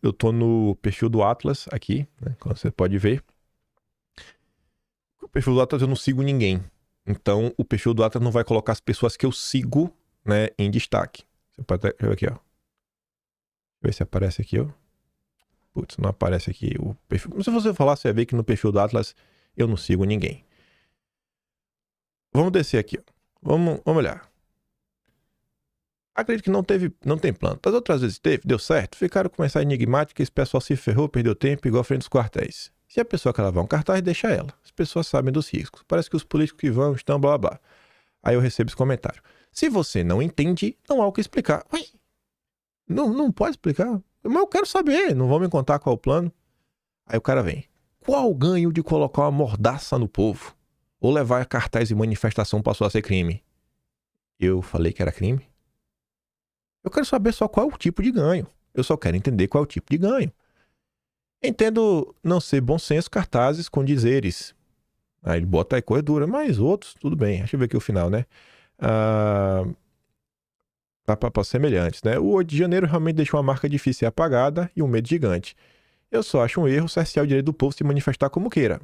Eu tô no perfil do Atlas aqui, né? Como você pode ver. O perfil do Atlas eu não sigo ninguém. Então, o perfil do Atlas não vai colocar as pessoas que eu sigo, né, em destaque. Você pode ver aqui, ó. Deixa eu ver se aparece aqui, ó. Putz, não aparece aqui o perfil. Mas se você falar, você vai ver que no perfil do Atlas eu não sigo ninguém. Vamos descer aqui, ó. Vamos olhar. Acredito que não tem plano. Das outras vezes teve, deu certo. Ficaram com mensagem enigmática, esse pessoal se ferrou, perdeu tempo, igual a frente dos quartéis. Se a pessoa quer lavar um cartaz, deixa ela. As pessoas sabem dos riscos. Parece que os políticos que vão estão blá blá. Aí eu recebo esse comentário. Se você não entende, não há o que explicar. Ué, não pode explicar? Mas eu quero saber, não vão me contar qual é o plano. Aí o cara vem. Qual o ganho de colocar uma mordaça no povo? Ou levar cartaz e manifestação passou a ser crime? Eu falei que era crime? Eu quero saber só qual é o tipo de ganho. Eu só quero entender qual é o tipo de ganho. Entendo não ser bom senso cartazes com dizeres. Aí ele bota aí coisa dura, mas outros, tudo bem. Deixa eu ver aqui o final, né? Para semelhantes, né? O 8 de janeiro realmente deixou uma marca difícil e apagada e um medo gigante. Eu só acho um erro cercear o direito do povo se manifestar como queira.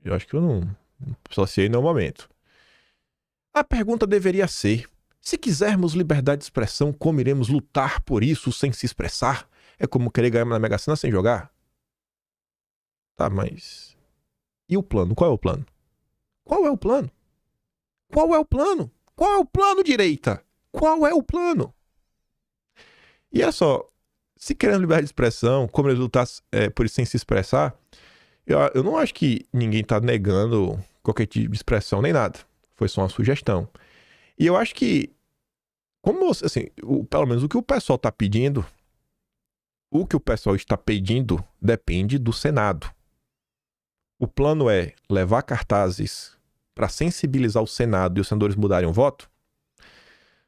Eu acho que eu não associei no momento. A pergunta deveria ser: se quisermos liberdade de expressão, como iremos lutar por isso sem se expressar? É como querer ganhar na Mega Sena sem jogar? Tá, mas... E o plano? Qual é o plano? Qual é o plano? Qual é o plano? Qual é o plano, direita? Qual é o plano? E olha só, se queremos liberdade de expressão, como iremos lutar por isso sem se expressar, eu não acho que ninguém tá negando qualquer tipo de expressão nem nada. Foi só uma sugestão. E eu acho que, como assim, pelo menos o que o pessoal está pedindo, o que o pessoal está pedindo depende do Senado. O plano é levar cartazes para sensibilizar o Senado e os senadores mudarem o voto.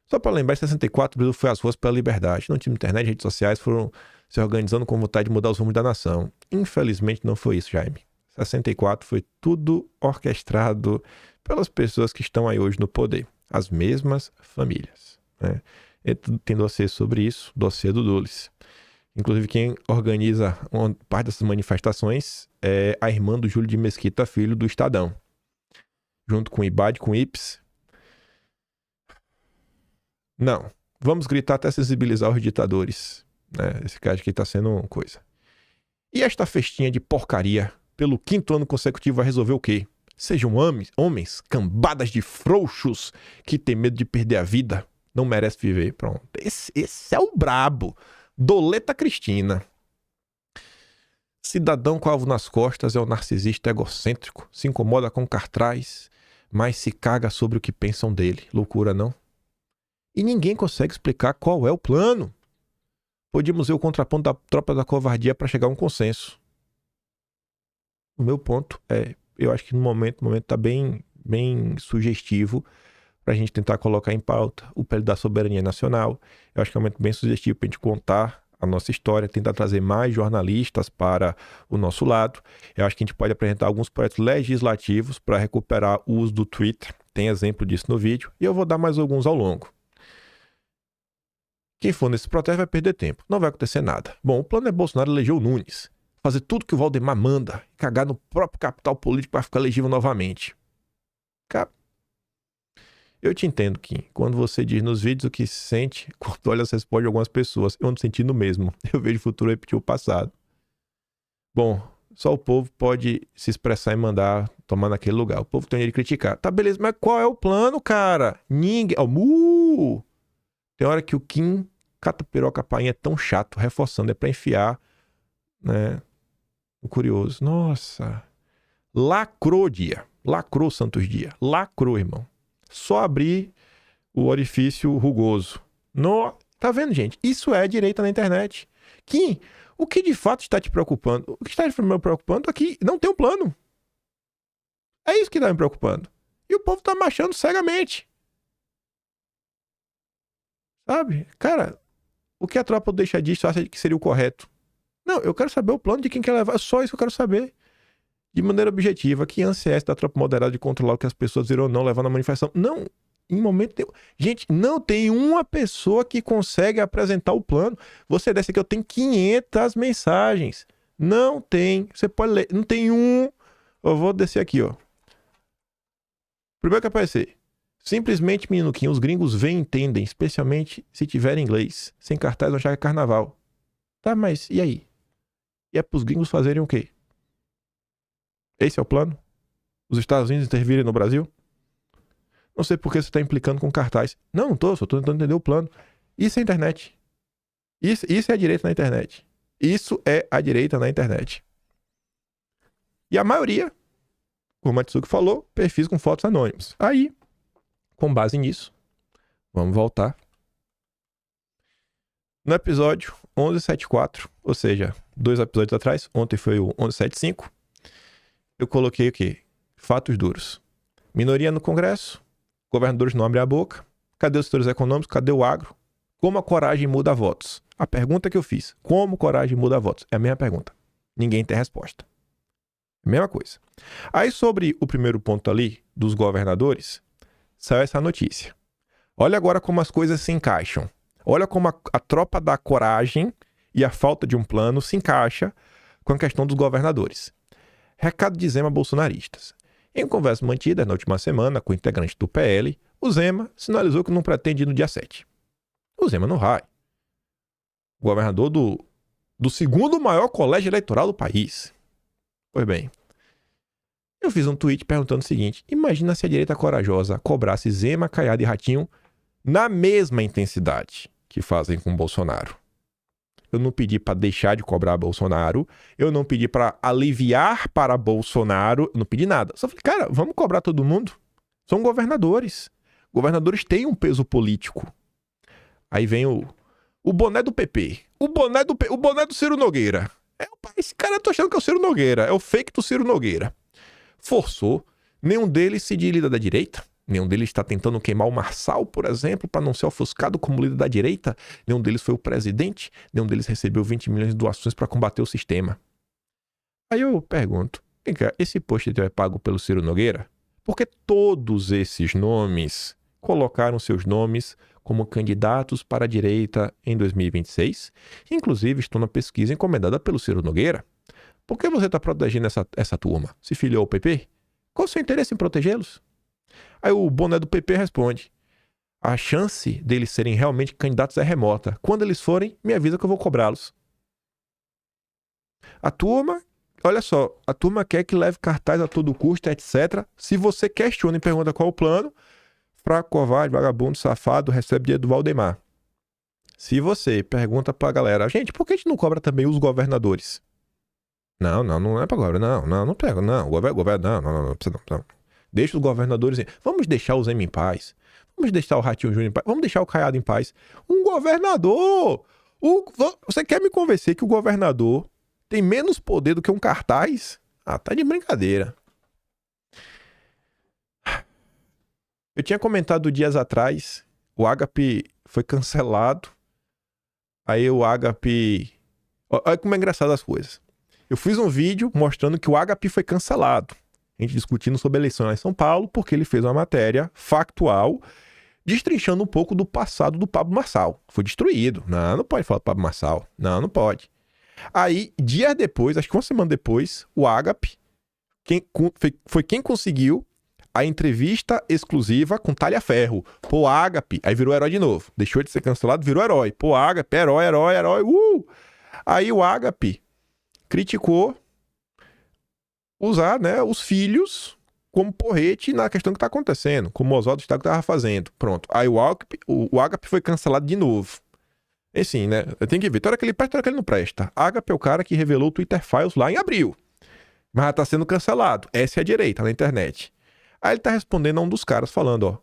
Só para lembrar, em 64 o Brasil foi às ruas pela liberdade. Não tinha internet, redes sociais foram se organizando com vontade de mudar os rumos da nação. Infelizmente não foi isso, Jaime. 64 foi tudo orquestrado pelas pessoas que estão aí hoje no poder. As mesmas famílias, né? Tem dossiê sobre isso, dossiê do Dulles. Inclusive, quem organiza uma parte dessas manifestações é a irmã do Júlio de Mesquita Filho, do Estadão. Junto com o IBAD, com o IPS. Não, vamos gritar até sensibilizar os ditadores, né? Esse caso aqui tá sendo uma coisa. E esta festinha de porcaria, pelo 5º ano consecutivo, vai resolver o quê? Sejam homens, cambadas de frouxos que tem medo de perder a vida, não merece viver. Pronto. Esse é o brabo. Doleta Cristina. Cidadão com alvo nas costas é o narcisista egocêntrico. Se incomoda com cartaz, mas se caga sobre o que pensam dele. Loucura, não? E ninguém consegue explicar qual é o plano. Podíamos ver o contraponto da tropa da covardia para chegar a um consenso. O meu ponto é, eu acho que no momento está bem sugestivo para a gente tentar colocar em pauta o pele da soberania nacional. Eu acho que é um momento bem sugestivo para a gente contar a nossa história, tentar trazer mais jornalistas para o nosso lado. Eu acho que a gente pode apresentar alguns projetos legislativos para recuperar o uso do Twitter. Tem exemplo disso no vídeo e eu vou dar mais alguns ao longo. Quem for nesse protesto vai perder tempo. Não vai acontecer nada. Bom, o plano é Bolsonaro eleger o Nunes. Fazer tudo que o Valdemar manda. Cagar no próprio capital político para ficar elegível novamente. Cara, eu te entendo, Kim. Quando você diz nos vídeos o que se sente, quando olha as respostas de algumas pessoas, eu ando sentindo o mesmo. Eu vejo o futuro repetir o passado. Bom, só o povo pode se expressar e mandar tomar naquele lugar. O povo tem de criticar. Tá, beleza, mas qual é o plano, cara? Ninguém... Tem hora que o Kim cata piroca painha é tão chato, reforçando, é pra enfiar, né, o curioso. Nossa, lacrou o dia, lacrou Santos Dia, lacrou, irmão. Só abrir o orifício rugoso. Tá vendo, gente? Isso é direita na internet. Kim, o que de fato está te preocupando? O que está me preocupando aqui não tem um plano. É isso que está me preocupando. E o povo tá marchando cegamente. Sabe? Cara, o que a tropa deixa disso acha que seria o correto? Não, eu quero saber o plano de quem quer levar. Só isso que eu quero saber. De maneira objetiva, que ânsia é essa da tropa moderada de controlar o que as pessoas viram ou não levar na manifestação? Não, em momento nenhum. Gente, não tem uma pessoa que consegue apresentar o plano. Você desce aqui, eu tenho 500 mensagens. Não tem. Você pode ler. Não tem um. Eu vou descer aqui, ó. Primeiro que aparecer. Simplesmente, menino Kim, os gringos veem e entendem, especialmente se tiver inglês. Sem cartaz, vão achar que é carnaval. Tá, mas e aí? E é pros gringos fazerem o quê? Esse é o plano? Os Estados Unidos intervirem no Brasil? Não sei por que você está implicando com cartaz. Não tô, só tô tentando entender o plano. Isso é internet. Isso é a direita na internet. Isso é a direita na internet. E a maioria, como o Matsuki falou, perfis com fotos anônimos. Aí, com base nisso, vamos voltar. No episódio 1174, ou seja, 2 episódios atrás, ontem foi o 1175, eu coloquei o quê? Fatos duros. Minoria no Congresso, governadores não abrem a boca, cadê os setores econômicos, cadê o agro? Como a coragem muda votos? A pergunta que eu fiz, como coragem muda votos? É a mesma pergunta. Ninguém tem resposta. Mesma coisa. Aí sobre o primeiro ponto ali, dos governadores, saiu essa notícia. Olha agora como as coisas se encaixam. Olha como a tropa da coragem e a falta de um plano se encaixa com a questão dos governadores. Recado de Zema a bolsonaristas. Em conversa mantida na última semana com o integrante do PL, o Zema sinalizou que não pretende ir no dia 7. O Zema não vai. Governador do segundo maior colégio eleitoral do país. Pois bem, eu fiz um tweet perguntando o seguinte: imagina se a direita corajosa cobrasse Zema, Caiado e Ratinho na mesma intensidade que fazem com Bolsonaro. Eu não pedi para deixar de cobrar Bolsonaro, eu não pedi para aliviar para Bolsonaro, eu não pedi nada. Só falei, cara, vamos cobrar todo mundo? São governadores. Governadores têm um peso político. Aí vem o boné do PP. O boné do Ciro Nogueira. Esse cara eu tô achando que é o Ciro Nogueira. É o fake do Ciro Nogueira. Forçou. Nenhum deles se diz líder da direita. Nenhum deles está tentando queimar o Marçal, por exemplo, para não ser ofuscado como líder da direita. Nenhum deles foi o presidente. Nenhum deles recebeu 20 milhões de doações para combater o sistema. Aí eu pergunto, vem cá, esse post é pago pelo Ciro Nogueira? Porque todos esses nomes colocaram seus nomes como candidatos para a direita em 2026. Inclusive estão na pesquisa encomendada pelo Ciro Nogueira. Por que você está protegendo essa turma? Se filiou ao PP? Qual o seu interesse em protegê-los? Aí o boné do PP responde: a chance deles serem realmente candidatos é remota. Quando eles forem, me avisa que eu vou cobrá-los. A turma, olha só, a turma quer que leve cartaz a todo custo, etc. Se você questiona e pergunta qual o plano, fraco, covarde, vagabundo, safado, recebe dinheiro do Valdemar. Se você pergunta pra galera, gente, por que a gente não cobra também os governadores? Não é pra cobrar, não pega, não, não precisa não. Deixa os governadores, vamos deixar o Zema em paz, vamos deixar o Ratinho Júnior em paz, vamos deixar o Caiado em paz. Um governador! Você quer me convencer que o governador tem menos poder do que um cartaz? Ah, tá de brincadeira. Eu tinha comentado dias atrás, o Agape foi cancelado. Aí o Agape... Olha como é engraçado as coisas. Eu fiz um vídeo mostrando que o Agape foi cancelado. A gente discutindo sobre a eleição lá em São Paulo, porque ele fez uma matéria factual, destrinchando um pouco do passado do Pablo Marçal. Foi destruído. Não pode falar do Pablo Marçal. Não pode. Aí, dias depois, acho que uma semana depois, o Agape foi quem conseguiu a entrevista exclusiva com Talhaferro. Pô, Agape. Aí virou herói de novo. Deixou de ser cancelado, virou herói. Pô, Agape, herói. Aí o Agape criticou usar, né, os filhos como porrete na questão que tá acontecendo, como o Oswaldo Stago tava fazendo. Pronto. Aí o Agape foi cancelado de novo. E assim, né? Tem que ver. Tem hora que ele presta, tem hora que ele não presta. Agape é o cara que revelou o Twitter Files lá em abril. Mas tá sendo cancelado. Essa é a direita na internet. Aí ele tá respondendo a um dos caras falando, ó,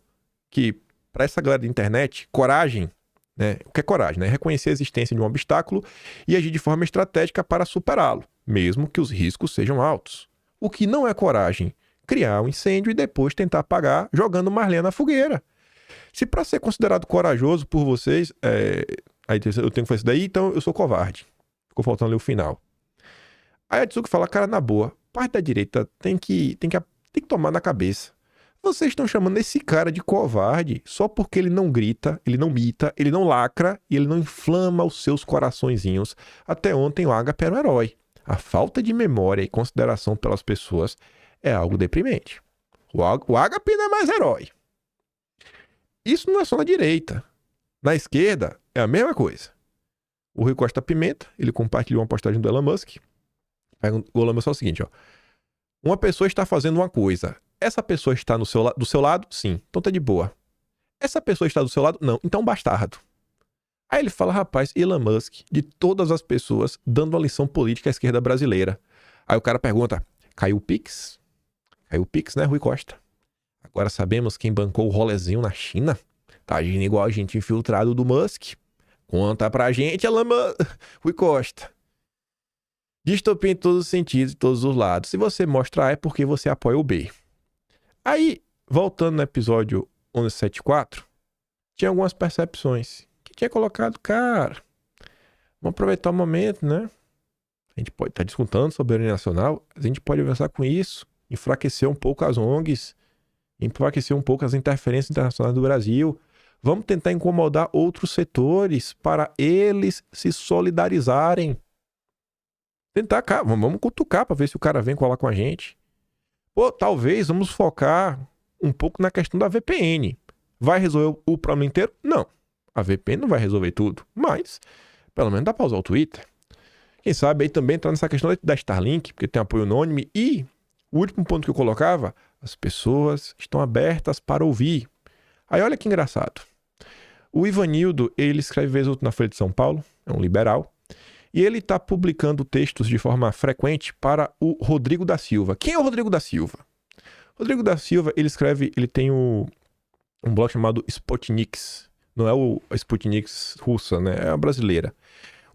que pra essa galera da internet, coragem, né? O que é coragem, né? Reconhecer a existência de um obstáculo e agir de forma estratégica para superá-lo, mesmo que os riscos sejam altos. O que não é coragem? Criar um incêndio e depois tentar apagar jogando mais lenha na fogueira. Se para ser considerado corajoso por vocês, aí eu tenho que fazer isso daí, então eu sou covarde. Ficou faltando ali o final. Aí a Tsuki fala, cara, na boa, parte da direita tem que tomar na cabeça. Vocês estão chamando esse cara de covarde só porque ele não grita, ele não mita, ele não lacra e ele não inflama os seus coraçõezinhos. Até ontem o Agape era um herói. A falta de memória e consideração pelas pessoas é algo deprimente. O Agape não é mais herói. Isso não é só na direita. Na esquerda é a mesma coisa. O Rui Costa Pimenta, ele compartilhou uma postagem do Elon Musk. O Elon Musk é o seguinte, ó. Uma pessoa está fazendo uma coisa. Essa pessoa está do seu lado? Sim. Então tá de boa. Essa pessoa está do seu lado? Não. Então bastardo. Aí ele fala, rapaz, Elon Musk, de todas as pessoas, dando uma lição política à esquerda brasileira. Aí o cara pergunta, caiu o Pix? Caiu o Pix, né, Rui Costa? Agora sabemos quem bancou o rolezinho na China? Tá agindo igual a gente infiltrado do Musk. Conta pra gente, Alama Rui Costa. Distopia em todos os sentidos, em todos os lados. Se você mostra A, é porque você apoia o B. Aí, voltando no episódio 1174, tinha algumas percepções que tinha colocado, cara, vamos aproveitar o momento, né? A gente pode estar discutindo soberania nacional, a gente pode avançar com isso, enfraquecer um pouco as ONGs, enfraquecer um pouco as interferências internacionais do Brasil. Vamos tentar incomodar outros setores para eles se solidarizarem. Tentar, vamos cutucar para ver se o cara vem colar com a gente. Ou talvez vamos focar um pouco na questão da VPN. Vai resolver o problema inteiro? Não. A VPN não vai resolver tudo, mas pelo menos dá para usar o Twitter. Quem sabe aí também entrar nessa questão da Starlink, porque tem apoio unânime. E o último ponto que eu colocava, as pessoas estão abertas para ouvir. Aí olha que engraçado. O Ivanildo, ele escreve vez ou outra na Folha de São Paulo, é um liberal, e ele está publicando textos de forma frequente para o Rodrigo da Silva. Quem é o Rodrigo da Silva? Rodrigo da Silva, ele tem um blog chamado Sputniks. Não é a Sputniks russa, né? É a brasileira.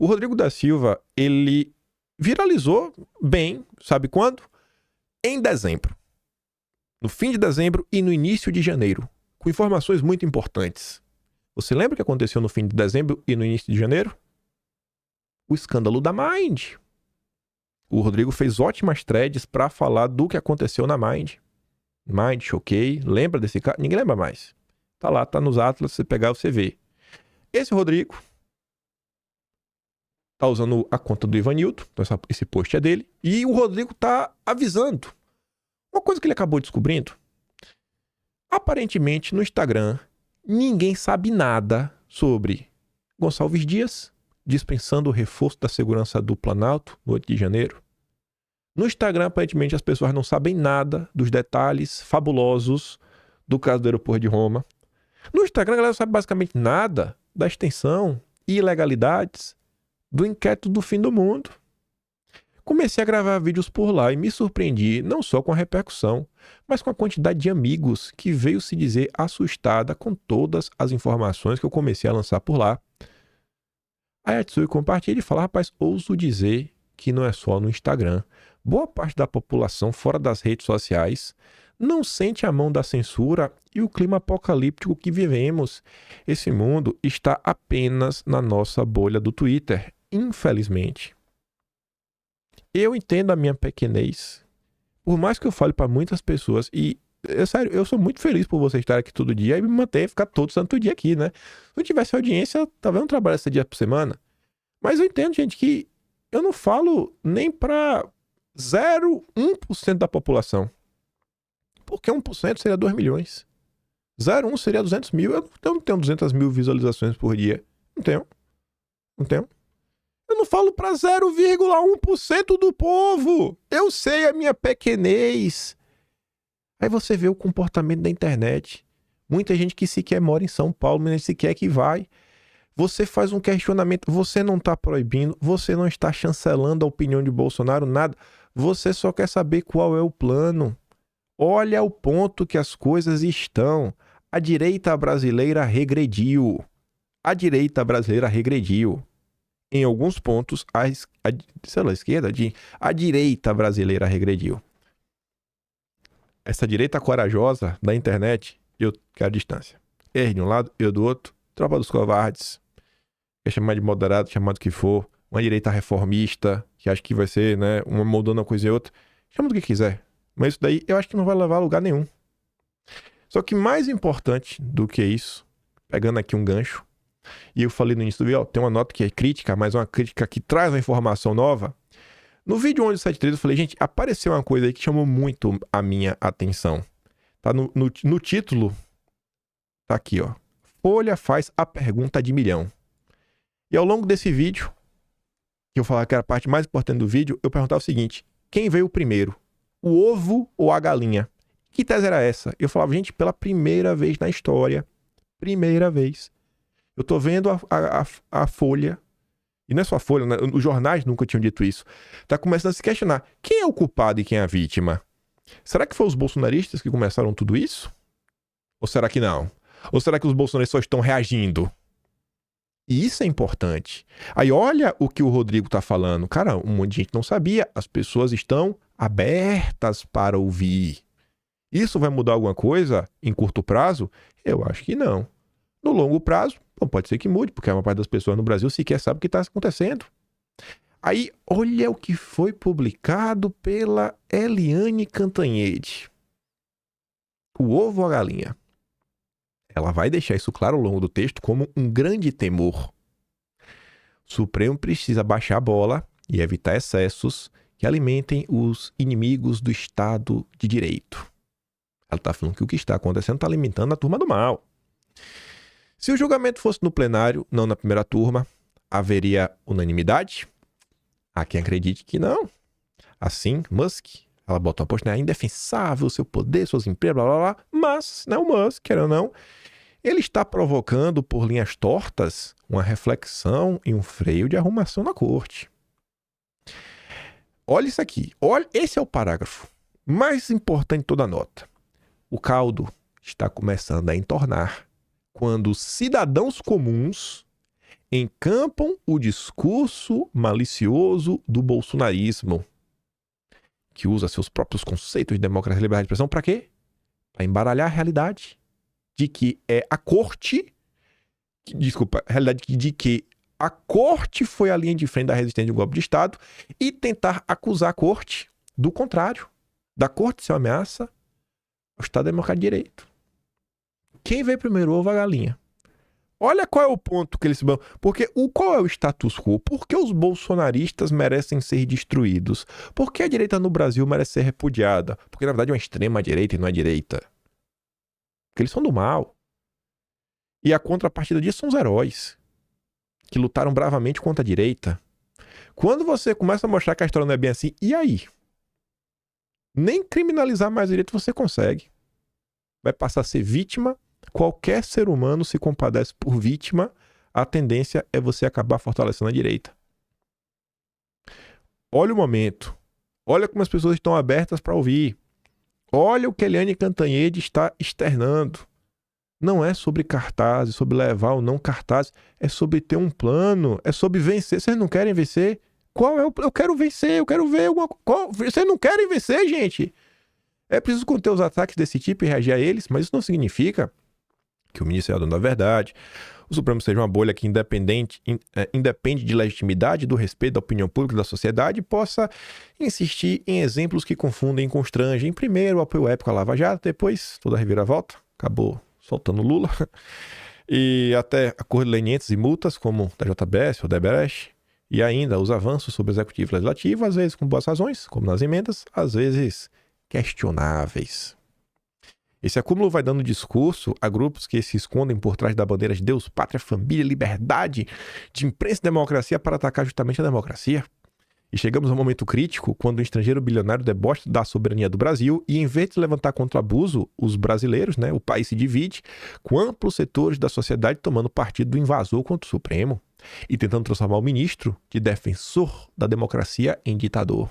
O Rodrigo da Silva, ele viralizou bem, sabe quando? Em dezembro. No fim de dezembro e no início de janeiro. Com informações muito importantes. Você lembra o que aconteceu no fim de dezembro e no início de janeiro? O escândalo da Mind. O Rodrigo fez ótimas threads para falar do que aconteceu na Mind. Mind, choquei. Lembra desse cara? Ninguém lembra mais. Tá lá, tá nos Atlas, você pegar, você vê. Esse Rodrigo tá usando a conta do Ivanildo, então esse post é dele, e o Rodrigo tá avisando. Uma coisa que ele acabou descobrindo, aparentemente no Instagram, ninguém sabe nada sobre Gonçalves Dias, dispensando o reforço da segurança do Planalto no 8 de janeiro. No Instagram, aparentemente, as pessoas não sabem nada dos detalhes fabulosos do caso do aeroporto de Roma. No Instagram, a galera não sabe basicamente nada da extensão e ilegalidades do inquérito do fim do mundo. Comecei a gravar vídeos por lá e me surpreendi não só com a repercussão, mas com a quantidade de amigos que veio se dizer assustada com todas as informações que eu comecei a lançar por lá. Aí a Tsui compartilha e fala, rapaz, ouso dizer que não é só no Instagram. Boa parte da população fora das redes sociais não sente a mão da censura e o clima apocalíptico que vivemos. Esse mundo está apenas na nossa bolha do Twitter, infelizmente. Eu entendo a minha pequenez. Por mais que eu fale para muitas pessoas, e sério, eu sou muito feliz por você estar aqui todo dia e me manter, ficar todo santo dia aqui, né? Se eu tivesse audiência, talvez eu não trabalhasse esse dia por semana. Mas eu entendo, gente, que eu não falo nem para 0,1% da população. Porque 1% seria 2 milhões. 0,1 seria 200 mil. Eu não tenho 200 mil visualizações por dia. Não tenho. Eu não falo para 0,1% do povo. Eu sei a minha pequenez. Aí você vê o comportamento da internet. Muita gente que sequer mora em São Paulo, mas sequer que vai. Você faz um questionamento. Você não está proibindo. Você não está chancelando a opinião de Bolsonaro, nada. Você só quer saber qual é o plano. Olha o ponto que as coisas estão. A direita brasileira regrediu. A direita brasileira regrediu. Em alguns pontos, a esquerda, a direita brasileira regrediu. Essa direita corajosa da internet, eu quero distância. Ele de um lado, eu do outro. Tropa dos covardes. Quer chamar de moderado, chamar do que for. Uma direita reformista, que acha que vai ser, né, uma moldando uma coisa e outra. Chama do que quiser. Mas isso daí eu acho que não vai levar a lugar nenhum. Só que mais importante do que isso, pegando aqui um gancho, e eu falei no início do vídeo, tem uma nota que é crítica, mas uma crítica que traz uma informação nova. No vídeo 1173 eu falei, gente, apareceu uma coisa aí que chamou muito a minha atenção. Tá no título, tá aqui, ó. Folha faz a pergunta de milhão. E ao longo desse vídeo, que eu falava que era a parte mais importante do vídeo, eu perguntava o seguinte, quem veio primeiro? O ovo ou a galinha? Que tese era essa? Eu falava, gente, pela primeira vez na história, primeira vez, eu tô vendo a Folha, e não é só a Folha, né? Os jornais nunca tinham dito isso, tá começando a se questionar, quem é o culpado e quem é a vítima? Será que foram os bolsonaristas que começaram tudo isso? Ou será que não? Ou será que os bolsonaristas só estão reagindo? E isso é importante. Aí olha o que o Rodrigo tá falando. Cara, um monte de gente não sabia. As pessoas estão abertas para ouvir. Isso vai mudar alguma coisa em curto prazo? Eu acho que não. No longo prazo, bom, pode ser que mude, porque a maior parte das pessoas no Brasil sequer sabe o que está acontecendo. Aí, olha o que foi publicado pela Eliane Cantanhede. O ovo ou a galinha? Ela vai deixar isso claro ao longo do texto como um grande temor. O Supremo precisa baixar a bola e evitar excessos que alimentem os inimigos do Estado de Direito. Ela está falando que o que está acontecendo está alimentando a turma do mal. Se o julgamento fosse no plenário, não na primeira turma, haveria unanimidade? Há quem acredite que não. Assim, Musk, ela bota uma postura indefensável, seu poder, suas empresas, blá blá blá, mas, né, o Musk, querendo ou não, ele está provocando por linhas tortas uma reflexão e um freio de arrumação na corte. Olha isso aqui, olha, esse é o parágrafo mais importante de toda a nota. O caldo está começando a entornar quando cidadãos comuns encampam o discurso malicioso do bolsonarismo, que usa seus próprios conceitos de democracia e liberdade de expressão para quê? Para embaralhar a realidade de que é a corte, a realidade de que a corte foi a linha de frente da resistência de um golpe de Estado e tentar acusar a corte do contrário, da corte ser uma ameaça ao Estado Democrático de Direito. Quem veio primeiro, ovo ou a galinha? Olha qual é o ponto que eles... Porque qual é o status quo? Por que os bolsonaristas merecem ser destruídos? Por que a direita no Brasil merece ser repudiada? Porque, na verdade, é uma extrema-direita e não é direita. Porque eles são do mal. E a contrapartida disso são os heróis, que lutaram bravamente contra a direita. Quando você começa a mostrar que a história não é bem assim, e aí? Nem criminalizar mais a direita você consegue. Vai passar a ser vítima. Qualquer ser humano se compadece por vítima, a tendência é você acabar fortalecendo a direita. Olha o momento. Olha como as pessoas estão abertas para ouvir. Olha o que Eliane Cantanhede está externando. Não é sobre cartazes, sobre levar ou não cartazes. É sobre ter um plano. É sobre vencer. Vocês não querem vencer? Qual é o... Eu quero vencer. Eu quero ver alguma... Vocês não querem vencer, gente? É preciso conter os ataques desse tipo e reagir a eles, mas isso não significa que o ministro é o dono da verdade, o Supremo seja uma bolha que independe de legitimidade, do respeito da opinião pública da sociedade e possa insistir em exemplos que confundem e constrangem. Primeiro, o apoio épico à Lava Jato, depois toda a reviravolta, acabou soltando Lula, e até acordo lenientes e multas, como da JBS ou da Odebrecht, e ainda os avanços sobre o executivo e legislativo, às vezes com boas razões, como nas emendas, às vezes questionáveis. Esse acúmulo vai dando discurso a grupos que se escondem por trás da bandeira de Deus, pátria, família, liberdade, de imprensa e democracia para atacar justamente a democracia. E chegamos ao momento crítico quando um estrangeiro bilionário debocha da soberania do Brasil e, em vez de levantar contra o abuso, os brasileiros, né, o país se divide, com amplos setores da sociedade tomando partido do invasor contra o Supremo e tentando transformar o ministro de defensor da democracia em ditador.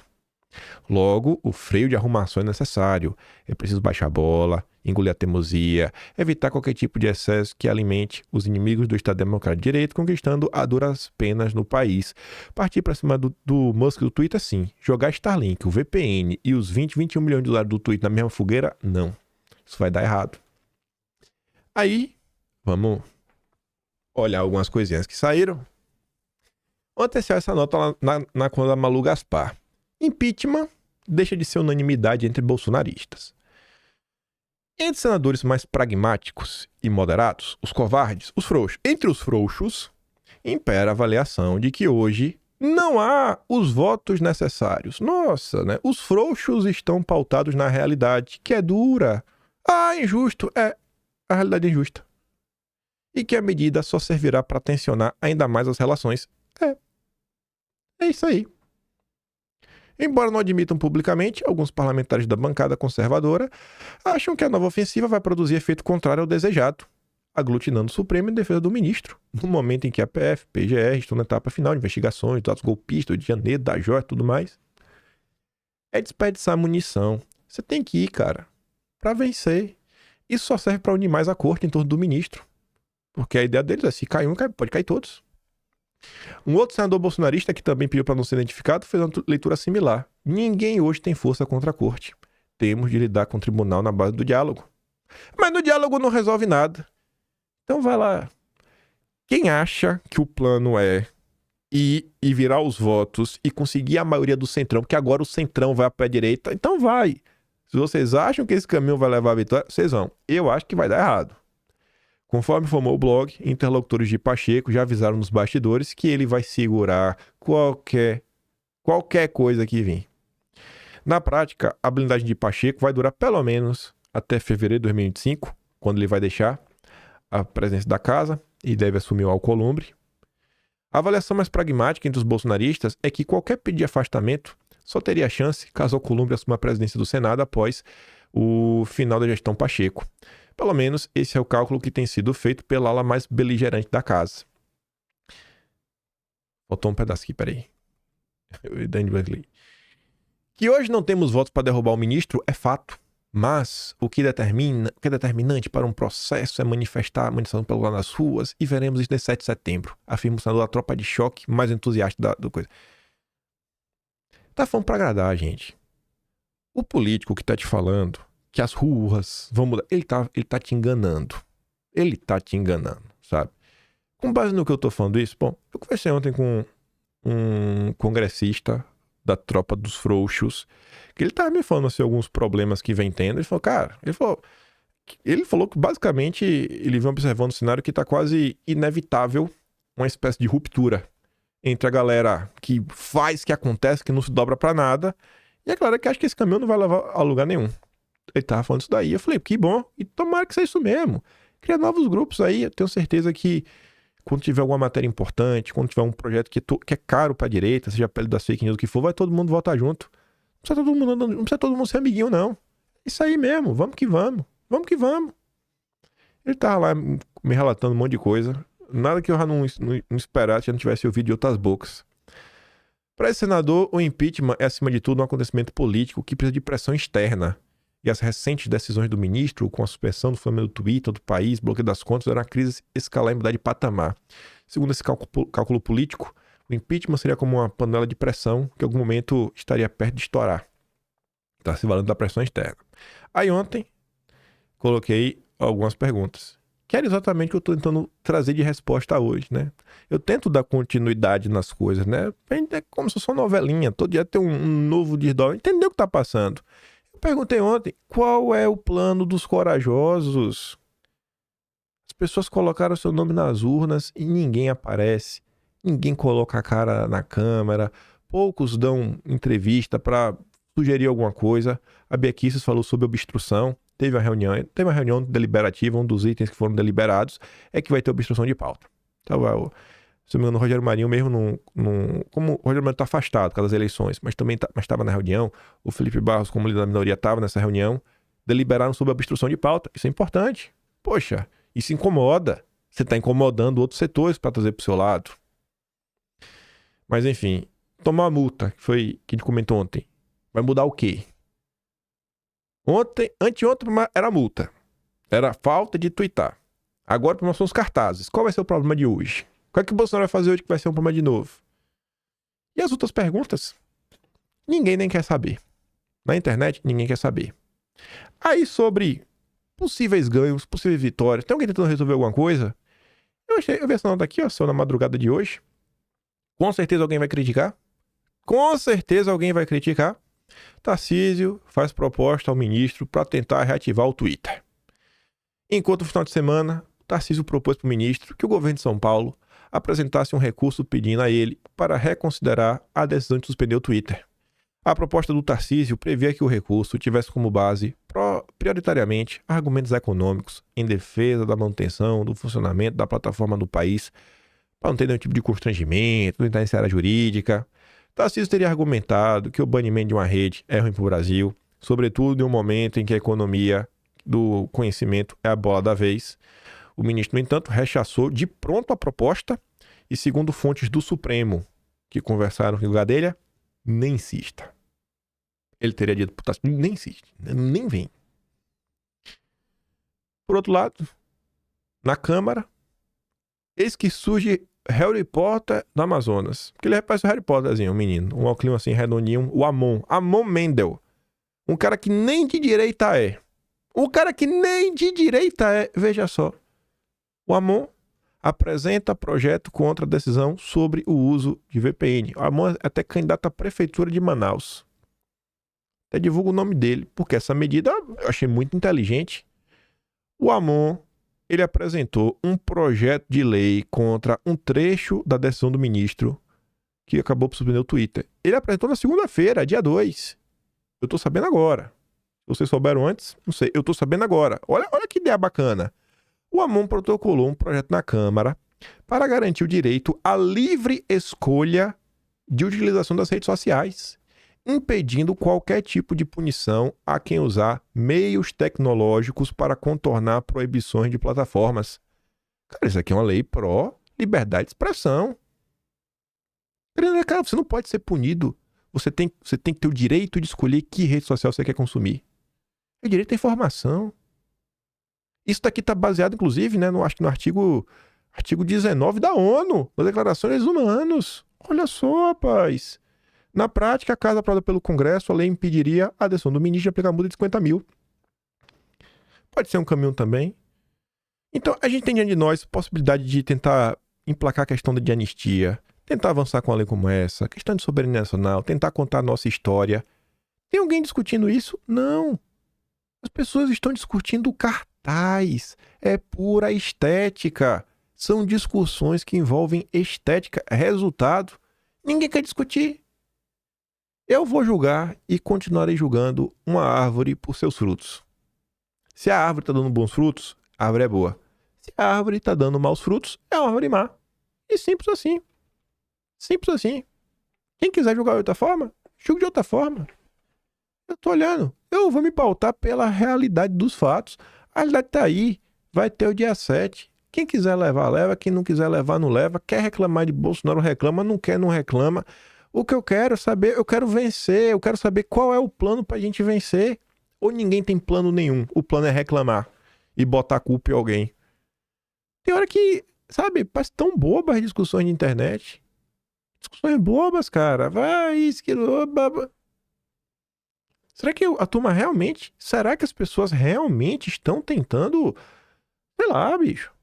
Logo, o freio de arrumação é necessário. É preciso baixar a bola, engolir a teimosia, evitar qualquer tipo de excesso que alimente os inimigos do Estado Democrático de Direito, conquistando a duras penas no país. Partir para cima do Musk do Twitter, sim. Jogar Starlink, o VPN e os 21 milhões de dólares do Twitter na mesma fogueira, não. Isso vai dar errado. Aí, vamos olhar algumas coisinhas que saíram. Vou antecipar essa nota lá na conta da Malu Gaspar. Impeachment deixa de ser unanimidade entre bolsonaristas. Entre senadores mais pragmáticos e moderados, os covardes, os frouxos. Entre os frouxos, impera a avaliação de que hoje não há os votos necessários. Nossa, né? Os frouxos estão pautados na realidade, que é dura. Ah, injusto. A realidade é injusta. E que a medida só servirá para tensionar ainda mais as relações. É isso aí. Embora não admitam publicamente, alguns parlamentares da bancada conservadora acham que a nova ofensiva vai produzir efeito contrário ao desejado, aglutinando o Supremo em defesa do ministro, no momento em que a PF, PGR estão na etapa final de investigações dos atos golpistas de janeiro, da joia e tudo mais. É desperdiçar munição. Você tem que ir, cara, pra vencer. Isso só serve pra unir mais a corte em torno do ministro. Porque a ideia deles é, se cair um, pode cair todos. Um outro senador bolsonarista que também pediu para não ser identificado fez uma leitura similar. Ninguém hoje tem força contra a corte. Temos de lidar com o tribunal na base do diálogo. Mas no diálogo não resolve nada. Então vai lá. Quem acha que o plano é ir e virar os votos e conseguir a maioria do Centrão, porque agora o Centrão vai para a direita, então vai. Se vocês acham que esse caminho vai levar à vitória, vocês vão. Eu acho que vai dar errado. Conforme informou o blog, interlocutores de Pacheco já avisaram nos bastidores que ele vai segurar qualquer coisa que vir. Na prática, a blindagem de Pacheco vai durar pelo menos até fevereiro de 2025, quando ele vai deixar a presidência da casa e deve assumir o Alcolumbre. A avaliação mais pragmática entre os bolsonaristas é que qualquer pedido de afastamento só teria chance caso o Alcolumbre assuma a presidência do Senado após o final da gestão Pacheco. Pelo menos esse é o cálculo que tem sido feito pela ala mais beligerante da casa. Faltou um pedaço aqui, peraí. Que hoje não temos votos para derrubar o ministro é fato, mas o que é determinante para um processo é manifestação pelo lado nas ruas, e veremos isso nesse 7 de setembro, afirma o senador da tropa de choque mais entusiasta da coisa. Tá falando pra agradar, gente. O político que tá te falando que as ruas vão mudar, ele tá te enganando. Ele tá te enganando, sabe? Com base no que eu tô falando isso, bom, eu conversei ontem com um congressista da tropa dos frouxos, que ele tava me falando assim, alguns problemas que vem tendo. Ele falou que basicamente ele vem observando um cenário que tá quase inevitável, uma espécie de ruptura entre a galera que faz, que acontece, que não se dobra pra nada, e a galera que acha que esse caminho não vai levar a lugar nenhum. Ele tava falando isso daí, eu falei, que bom, e tomara que seja isso mesmo. Cria novos grupos aí, eu tenho certeza que quando tiver alguma matéria importante, quando tiver um projeto que é caro pra direita, seja pele das fake news, o que for, vai todo mundo votar junto. Não precisa todo mundo ser amiguinho, não. Isso aí mesmo, vamos que vamos. Vamos que vamos. Ele tava lá me relatando um monte de coisa. Nada que eu já não esperasse, já não tivesse ouvido de outras bocas. Para esse senador, o impeachment é, acima de tudo, um acontecimento político que precisa de pressão externa. E as recentes decisões do ministro, com a suspensão do fenômeno do Twitter do país, bloqueio das contas, era uma crise escalar e mudar de patamar. Segundo esse cálculo político, o impeachment seria como uma panela de pressão que em algum momento estaria perto de estourar. Está se valendo da pressão externa. Aí ontem, coloquei algumas perguntas, que era exatamente o que eu estou tentando trazer de resposta hoje, né? Eu tento dar continuidade nas coisas, né? É como se fosse uma novelinha, todo dia tem um novo desdobramento, entendeu o que está passando. Eu perguntei ontem, qual é o plano dos corajosos? As pessoas colocaram seu nome nas urnas e ninguém aparece. Ninguém coloca a cara na câmera. Poucos dão entrevista para sugerir alguma coisa. A Bia Kicis falou sobre obstrução. Teve uma reunião deliberativa. Um dos itens que foram deliberados é que vai ter obstrução de pauta. Então, se não me engano, o Rogério Marinho mesmo como o Rogério Marinho está afastado por causa das eleições, mas também estava na reunião, o Felipe Barros, como líder da minoria, estava nessa reunião, deliberaram sobre a obstrução de pauta. Isso é importante. Poxa, isso incomoda. Você está incomodando outros setores para trazer para o seu lado. Mas enfim, tomar a multa, que foi que a gente comentou ontem, vai mudar o quê? Anteontem era multa. Era falta de tuitar. Agora são os cartazes. Qual vai ser o problema de hoje? O que o Bolsonaro vai fazer hoje que vai ser um problema de novo? E as outras perguntas? Ninguém nem quer saber. Na internet, ninguém quer saber. Aí sobre possíveis ganhos, possíveis vitórias, tem alguém tentando resolver alguma coisa? Eu vi essa nota aqui, ó, só na madrugada de hoje. Com certeza alguém vai criticar. Tarcísio faz proposta ao ministro para tentar reativar o Twitter. Enquanto no final de semana, Tarcísio propôs para o ministro que o governo de São Paulo apresentasse um recurso pedindo a ele para reconsiderar a decisão de suspender o Twitter. A proposta do Tarcísio previa que o recurso tivesse como base, prioritariamente, argumentos econômicos em defesa da manutenção do funcionamento da plataforma no país, para não ter nenhum tipo de constrangimento, não entrar em área jurídica. Tarcísio teria argumentado que o banimento de uma rede é ruim para o Brasil, sobretudo em um momento em que a economia do conhecimento é a bola da vez. O ministro, no entanto, rechaçou de pronto a proposta e, segundo fontes do Supremo que conversaram com o Gadelha, nem insista. Ele teria dito para o Tarcísio, nem insiste, nem vem. Por outro lado, na Câmara, eis que surge Harry Potter do Amazonas. Porque ele parece o Harry Potterzinho, um menino. Um óculos assim, redondinho. O Amon. Amon Mendel. Um cara que nem de direita é. Um cara que nem de direita é. Veja só. O Amon apresenta projeto contra a decisão sobre o uso de VPN. O Amon é até candidato à prefeitura de Manaus. Até divulga o nome dele. Porque essa medida eu achei muito inteligente. O Amon, ele apresentou um projeto de lei contra um trecho da decisão do ministro que acabou por suspender o Twitter. Ele apresentou na segunda-feira, dia 2. Eu tô sabendo agora. Se vocês souberam antes, não sei. Eu tô sabendo agora. Olha que ideia bacana. O Amon protocolou um projeto na Câmara para garantir o direito à livre escolha de utilização das redes sociais, impedindo qualquer tipo de punição a quem usar meios tecnológicos para contornar proibições de plataformas. Cara, isso aqui é uma lei pró-liberdade de expressão. Cara, você não pode ser punido. Você tem que ter o direito de escolher que rede social você quer consumir. É o direito à informação. Isso daqui está baseado, inclusive, né, acho que no artigo 19 da ONU, das Declarações dos Humanos. Olha só, rapaz. Na prática, caso aprovada pelo Congresso, a lei impediria a adesão do ministro de aplicar multa de 50 mil. Pode ser um caminho também. Então, a gente tem diante de nós a possibilidade de tentar emplacar a questão de anistia, tentar avançar com uma lei como essa, questão de soberania nacional, tentar contar a nossa história. Tem alguém discutindo isso? Não. As pessoas estão discutindo cartaz. É pura estética. São discussões que envolvem estética. Resultado, ninguém quer discutir. Eu vou julgar e continuarei julgando uma árvore por seus frutos. Se a árvore está dando bons frutos, a árvore é boa. Se a árvore está dando maus frutos, é uma árvore má. E simples assim. Simples assim. Quem quiser julgar de outra forma, julgue de outra forma. Eu tô olhando. Eu vou me pautar pela realidade dos fatos. A realidade tá aí. Vai ter o dia 7. Quem quiser levar, leva. Quem não quiser levar, não leva. Quer reclamar de Bolsonaro, reclama. Não quer, não reclama. O que eu quero saber, eu quero vencer. Eu quero saber qual é o plano pra gente vencer. Ou ninguém tem plano nenhum. O plano é reclamar e botar a culpa em alguém. Tem hora que, sabe, parece tão boba as discussões de internet. Discussões bobas, cara. Vai, esquilo, baba. Será que a turma realmente... Será que as pessoas realmente estão tentando, sei lá, bicho,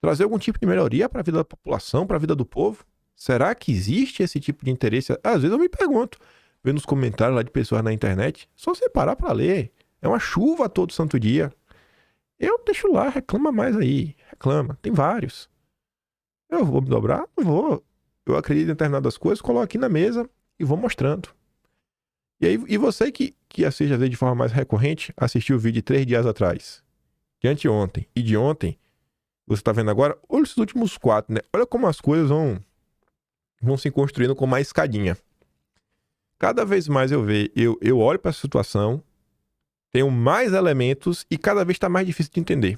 trazer algum tipo de melhoria para a vida da população, para a vida do povo? Será que existe esse tipo de interesse? Às vezes eu me pergunto, vendo os comentários lá de pessoas na internet, só você parar para ler. É uma chuva todo santo dia. Eu deixo lá, reclama mais aí. Reclama, tem vários. Eu vou me dobrar? Não vou. Eu acredito em determinadas coisas, coloco aqui na mesa e vou mostrando. E aí, e você que assiste às vezes de forma mais recorrente, assistiu o vídeo de 3 dias atrás, de anteontem e de ontem, você tá vendo agora, olha esses últimos 4, né? Olha como as coisas vão se construindo com uma escadinha. Cada vez mais eu olho para essa situação, tenho mais elementos e cada vez está mais difícil de entender.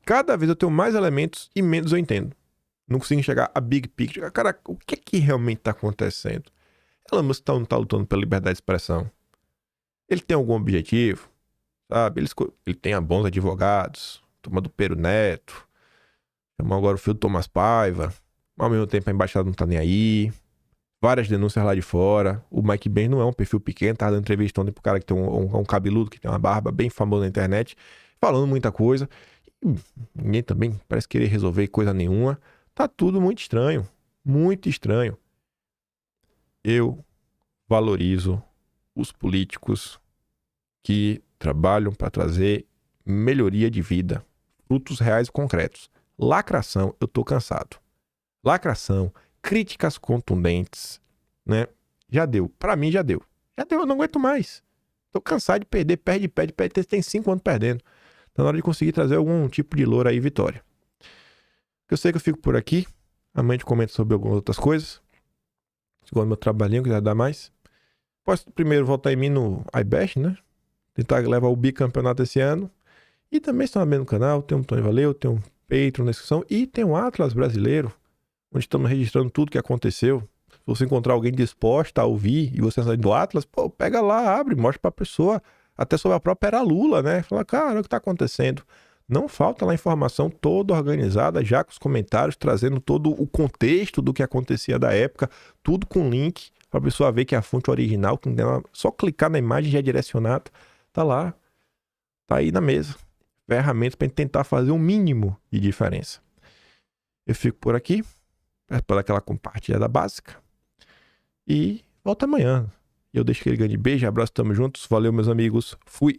Cada vez eu tenho mais elementos e menos eu entendo. Não consigo enxergar a big picture. Cara, o que é que realmente está acontecendo? Elon Musk não tá lutando pela liberdade de expressão. Ele tem algum objetivo, sabe? Ele tem bons advogados, turma do Pero Neto, chamou agora o filho do Thomas Paiva, ao mesmo tempo a embaixada não tá nem aí, várias denúncias lá de fora. O Mike Ben não é um perfil pequeno, tá dando entrevista ontem pro cara que tem um cabeludo, que tem uma barba bem famoso na internet, falando muita coisa. E ninguém também parece querer resolver coisa nenhuma. Tá tudo muito estranho, muito estranho. Eu valorizo os políticos que trabalham para trazer melhoria de vida, frutos reais e concretos. Lacração, eu tô cansado. Lacração, críticas contundentes, né? Já deu. Para mim já deu. Já deu, eu não aguento mais. Tô cansado de perder, perde. Tem 5 anos perdendo. Tá na hora de conseguir trazer algum tipo de loura aí, vitória. Eu sei que eu fico por aqui. Amanhã a gente comenta sobre algumas outras coisas. Segundo meu trabalhinho, quiser dar mais. Posso primeiro votar em mim no iBash, né? Tentar levar o bicampeonato esse ano. E também estão no canal, tem um Tony Valeu, tem um Patreon na descrição e tem um Atlas brasileiro, onde estamos registrando tudo que aconteceu. Se você encontrar alguém disposto a ouvir e você sair do Atlas, pô, pega lá, abre, mostra pra pessoa, até sobre a própria era Lula, né? Fala, cara, o que tá acontecendo? Não falta lá informação toda organizada, já com os comentários, trazendo todo o contexto do que acontecia da época, tudo com link, para a pessoa ver que é a fonte original, que só clicar na imagem já é direcionado. Tá lá, tá aí na mesa. Ferramentas para tentar fazer um mínimo de diferença. Eu fico por aqui, pela aquela compartilhada básica. E volta amanhã. Eu deixo aquele grande beijo, abraço, tamo juntos. Valeu, meus amigos. Fui.